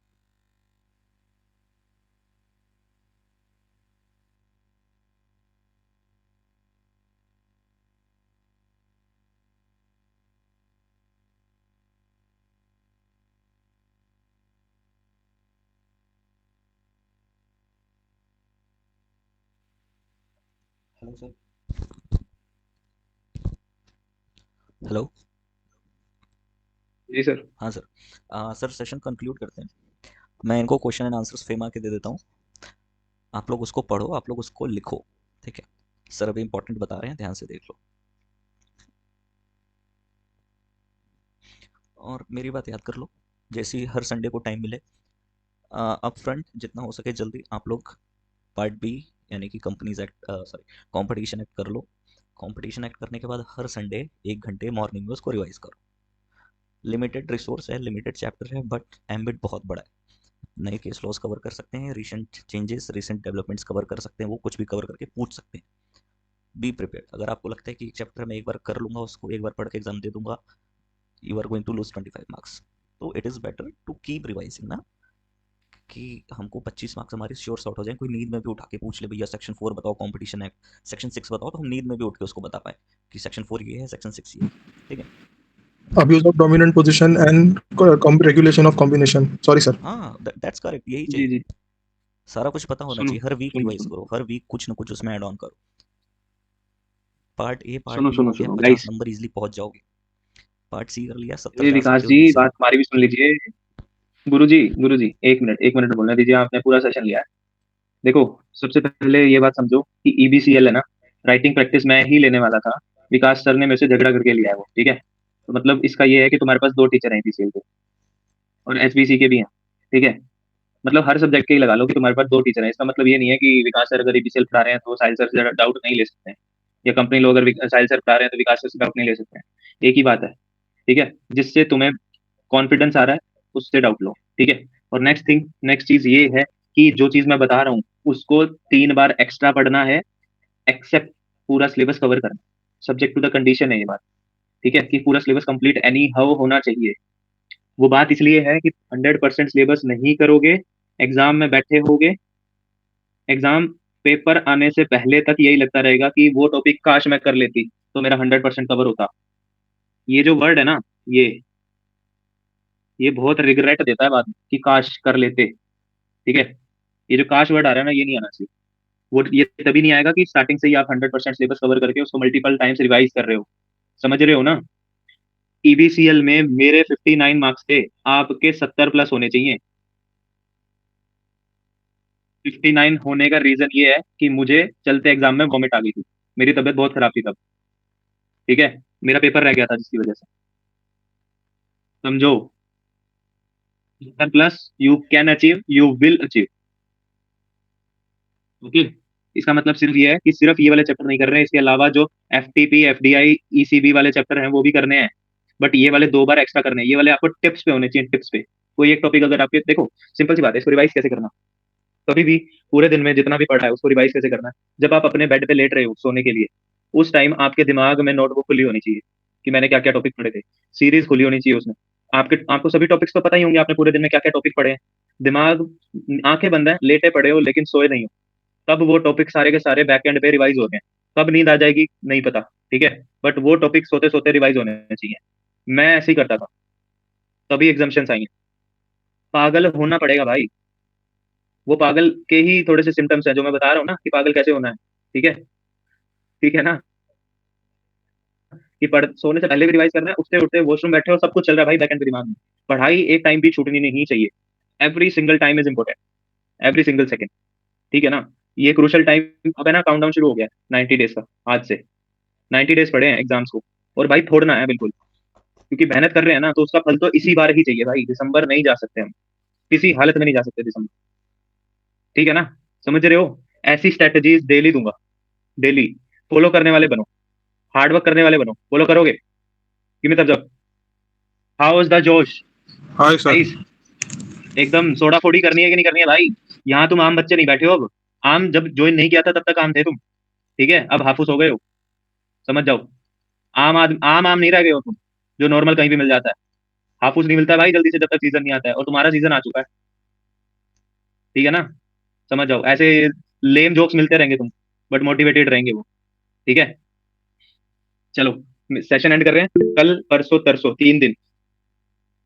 Hello sir. Hello. जी सर। हाँ सर। सर सेशन कंक्लूड करते हैं। मैं इनको क्वेश्चन एंड आंसर्स फेमा के दे देता हूँ, आप लोग उसको पढ़ो, आप लोग उसको लिखो, ठीक है। सर अभी इंपॉर्टेंट बता रहे हैं, ध्यान से देख लो। और मेरी बात याद कर लो, जैसे ही हर संडे को टाइम मिले, अप फ्रंट जितना हो सके जल्दी आप लोग पार्ट बी यानी कि companies act, sorry, competition act कर लो। कंपटीशन एक्ट करने के बाद हर संडे 1 घंटे मॉर्निंग में उसको रिवाइज करो। लिमिटेड रिसोर्स है, लिमिटेड चैप्टर है, बट एम्बिट बहुत बड़ा है। नए केस लॉज कवर कर सकते हैं, recent changes, recent developments cover कर सकते हैं, वो कुछ भी कवर करके पूछ सकते हैं। Be prepared. अगर आपको लगता है कि एक चैप्टर में एक बार कर लूँगा, उसको एक बार पढ़ के एग्जाम दे दूंगा, you are going to lose 25 marks. तो it is better to keep revising ना, कि हमको 25 मार्क्स हमारे श्योर शॉर्ट हो जाए। कोई नींद में भी उठा के पूछ ले, भैया सेक्शन 4 बताओ, कंपटीशन एक्ट सेक्शन 6 बताओ, तो हम नींद में भी उठ के उसको बता पाए कि सेक्शन 4 ये है, सेक्शन 6 ये है, ठीक है। Abuse of dominant position and regulation of combination. Sorry, sir. हाँ, दैट्स करेक्ट, यही जी चाहिए। जी। सारा कुछ पता होना सुनो चाहिए, हर वीक सुनो रिवाइज सुनो करो, हर वीक कुछ ना कुछ उसमें ऐड ऑन करो। पार्ट ए पार्ट सुनो बी सुनो हो गया, सुनो 50 गाइस। नंबर इजीली पहुंच जाओगे। पार्ट सी कर लिया, 70 अरे जा विकास सकते हो जी, इजीली। बात हमारी भी सुन लीजिए। गुरु जी, एक मिनट बोलने दीजिए, आपने पूरा सेशन लिया है। देखो, सबसे पहले ये बात समझो कि ईबीसीएल है ना, राइटिंग प्रैक्टिस मैं ही लेने वाला था, विकास सर ने मेरे से झगड़ा करके लिया है वो, ठीक है। तो मतलब इसका ये है कि तुम्हारे पास 2 टीचर हैं ईबीसीएल के, और एचबीसी के भी हैं, ठीक है। मतलब हर सब्जेक्ट के ही लगा लो कि तुम्हारे पास 2 टीचर हैं। इसका मतलब ये नहीं है कि विकास सर अगर ईबीसीएल पढ़ा रहे हैं तो साहिल सर से डाउट नहीं ले सकते हैं, या कंपनी लोग अगर साहिल सर पढ़ा रहे हैं तो विकास सर से डाउट नहीं ले सकते हैं। एक ही बात है, ठीक है। जिससे तुम्हें कॉन्फिडेंस आ रहा है उससे डाउट लो, ठीक है। और नेक्स्ट चीज ये है कि जो चीज मैं बता रहा हूँ उसको 3 बार एक्स्ट्रा पढ़ना है, एक्सेप्ट पूरा सिलेबस कवर करना। सब्जेक्ट टू द कंडीशन है ये बात, ठीक है, कि पूरा सिलेबस कंप्लीट एनी हाउ होना चाहिए। वो बात इसलिए है कि 100% सिलेबस नहीं करोगे, एग्जाम में बैठे होगे, एग्जाम पेपर आने से पहले तक यही लगता रहेगा कि वो टॉपिक काश मैं कर लेती तो मेरा 100% कवर होता। ये जो वर्ड है ना, ये ये बहुत रिग्रेट देता है बाद में कि काश कर लेते, ठीक है। ये जो काश वर्ड आ रहा है ना, ये नहीं आना चाहिए। वो ये तभी नहीं आएगा कि स्टार्टिंग से ही आप 100% सिलेबस कवर करके उसको मल्टीपल टाइम्स रिवाइज कर रहे हो। समझ रहे हो ना। ईबीसीएल में मेरे 59 मार्क्स थे, आपके 70 प्लस होने चाहिए। 59 होने का रीजन ये है कि मुझे चलते एग्जाम में वॉमिट आ गई थी, मेरी तबीयत बहुत खराब थी तब, ठीक है। मेरा पेपर रह गया था जिसकी वजह से, समझो। 70 plus, you can achieve, you will achieve, okay. इसका मतलब सिर्फ ये है कि सिर्फ ये वाले चैप्टर नहीं कर रहे हैं, इसके अलावा जो एफटीपी, एफडीआई, ईसीबी वाले चैप्टर हैं वो भी करने हैं, बट ये वाले 2 बार एक्स्ट्रा करने हैं। ये वाले आपको टिप्स पे होने चाहिए, टिप्स पे। कोई एक टॉपिक अगर आपके, देखो सिंपल सी बात है, इसको रिवाइज कैसे करना। कभी भी पूरे दिन में जितना भी पढ़ा है उसको रिवाइज कैसे करना है। जब आप अपने बेड पे लेट रहे हो सोने के लिए, उस टाइम आपके दिमाग में नोटबुक खुली होनी चाहिए कि मैंने क्या क्या टॉपिक पढ़े थे, सीरीज खुली होनी चाहिए उसमें। आपको सभी टॉपिक्स तो पता ही होंगे, आपने पूरे दिन में क्या क्या टॉपिक पढ़े हैं। दिमाग, आंखें बंद है, लेटे पड़े हो लेकिन सोए नहीं हो, तब वो टॉपिक सारे के सारे बैक एंड पे रिवाइज हो गए। कब नींद आ जाएगी नहीं पता, ठीक है, बट वो टॉपिक सोते सोते रिवाइज होने चाहिए। मैं ऐसे ही करता था, तभी एग्जाम्शन आएंगे। पागल होना पड़ेगा भाई। वो पागल के ही थोड़े से सिम्टम्स हैं जो मैं बता रहा हूँ ना, कि पागल कैसे होना है, ठीक है। ठीक है ना, कि पढ़ सोने से पहले भी रिवाइज करना है, उठते उठते वॉशरूम बैठे हो, सब कुछ चल रहा है भाई बैक एंड पे दिमाग में। पढ़ाई एक टाइम भी छूटनी नहीं चाहिए। Every single time is important, every single second, ठीक है ना। ये क्रूशल टाइम अब है ना, काउंटडाउन शुरू हो गया 90 डेज का आज से। 90 डेज पड़े हैं एग्जाम्स को, और भाई फोड़ना है बिल्कुल, क्योंकि मेहनत कर रहे हैं ना, तो उसका फल तो इसी बार ही चाहिए भाई। दिसंबर नहीं जा सकते हम, किसी हालत में नहीं जा सकते दिसंबर, ठीक है ना। समझ रहे हो। ऐसी स्ट्रेटजीज डेली दूंगा, डेली। फॉलो करने वाले बनो, हार्डवर्क करने वाले बनो। फॉलो करोगे, give me thumbs up. How is the जोश Hi, sir. गाइस। एकदम सोडा फोड़ी करनी है कि नहीं करनी है भाई। यहाँ तुम आम बच्चे नहीं बैठे हो अब। आम जब ज्वाइन नहीं किया था तब तक आम थे तुम, ठीक है। अब हाफुस हो गए हो, समझ जाओ। आम आम नहीं रह गए हो तुम। जो नॉर्मल कहीं भी मिल जाता है। हाफुस नहीं मिलता है भाई जल्दी से जब तक सीजन नहीं आता है, और तुम्हारा सीजन आ चुका है, ठीक है ना? समझ जाओ, ऐसे लेम जोक्स मिलते रहेंगे तुम, बट मोटिवेटेड रहेंगे वो, ठीक है? चलो सेशन एंड कर रहे हैं, कल परसों तरसों 3 दिन,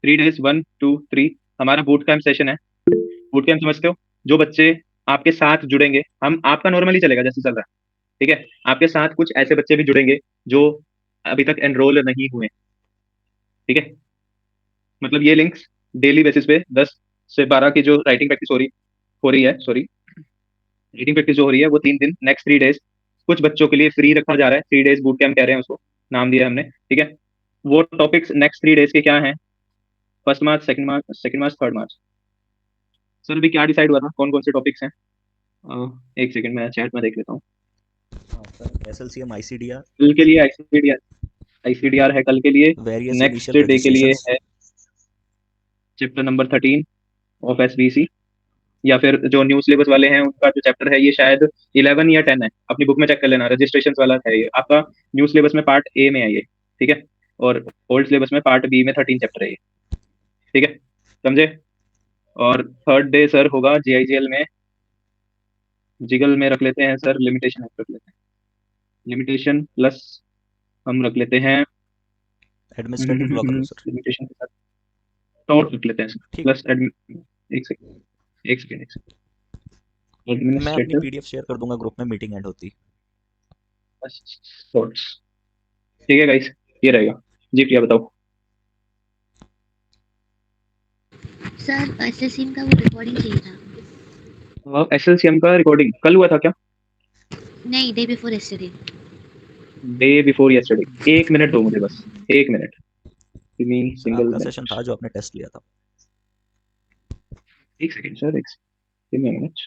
3 days 1 2 3 हमारा बूट कैंप सेशन है। बूट कैंप समझते हो? जो बच्चे आपके साथ जुड़ेंगे, हम आपका नॉर्मली चलेगा जैसे चल रहा है, ठीक है? आपके साथ कुछ ऐसे बच्चे भी जुड़ेंगे जो अभी तक एनरोल नहीं हुए, ठीक है? मतलब ये लिंक्स डेली बेसिस पे 10 से 12 की जो राइटिंग प्रैक्टिस हो रही है, सॉरी, राइटिंग प्रैक्टिस जो हो रही है वो 3 दिन, नेक्स्ट 3 days कुछ बच्चों के लिए फ्री रखा जा रहा है। 3 days बूट कैंप कह रहे हैं उसको, नाम दिया है हमने, ठीक है? वो टॉपिक्स नेक्स्ट 3 days के क्या हैं? 1 मार्च, 2 मार्च, 3 मार्च। सर अभी क्या डिसाइड हुआ था, कौन कौन से टॉपिक्स हैं? एक सेकंड मैं चैट में देख लेता हूँ। हाँ सर, SLCM ICDR, कल के लिए आईसीडीआर है कल के लिए। वेरियस नेक्स्ट इनिशियल डे के लिए रजिस्ट्रेशंस, है चैप्टर नंबर 13 ऑफ एसबीसी, या फिर जो न्यू सिलेबस वाले हैं उनका जो चैप्टर है ये शायद 11 या 10 है, अपनी बुक में चेक कर लेना, रजिस्ट्रेशन वाला है ये आपका। न्यू सिलेबस में पार्ट ए में है ये, ठीक है? और ओल्ड सिलेबस में पार्ट बी में 13 चैप्टर है ये, ठीक है? समझे? और थर्ड डे सर होगा जीआईजीएल में, जिगल में रख लेते हैं सर, लिमिटेशन रख लेते हैं, लिमिटेशन प्लस हम रख लेते हैं एडमिनिस्ट्रेटिव लॉ कर लो सर। लिमिटेशन के साथ टॉर रख लेते हैं सर, ठीक, प्लस एक सेकंड मैं अपनी एडमिनिस्ट्रेटिव PDF शेयर कर दूंगा ग्रुप में, मीटिंग एंड होती। थॉट्स, ठीक है गाइस, ये रहेगा। जी प्रिया बताओ। सर एसएससीम का वो रिकॉर्डिंग चाहिए था। एसएलसीएम का रिकॉर्डिंग कल हुआ था क्या? नहीं, day before yesterday. Day before yesterday. 1 minute दो मुझे बस, 1 minute, give me sir single आपका मिनट। सेशन था जो आपने टेस्ट लिया था। 1 second sir, give me minute.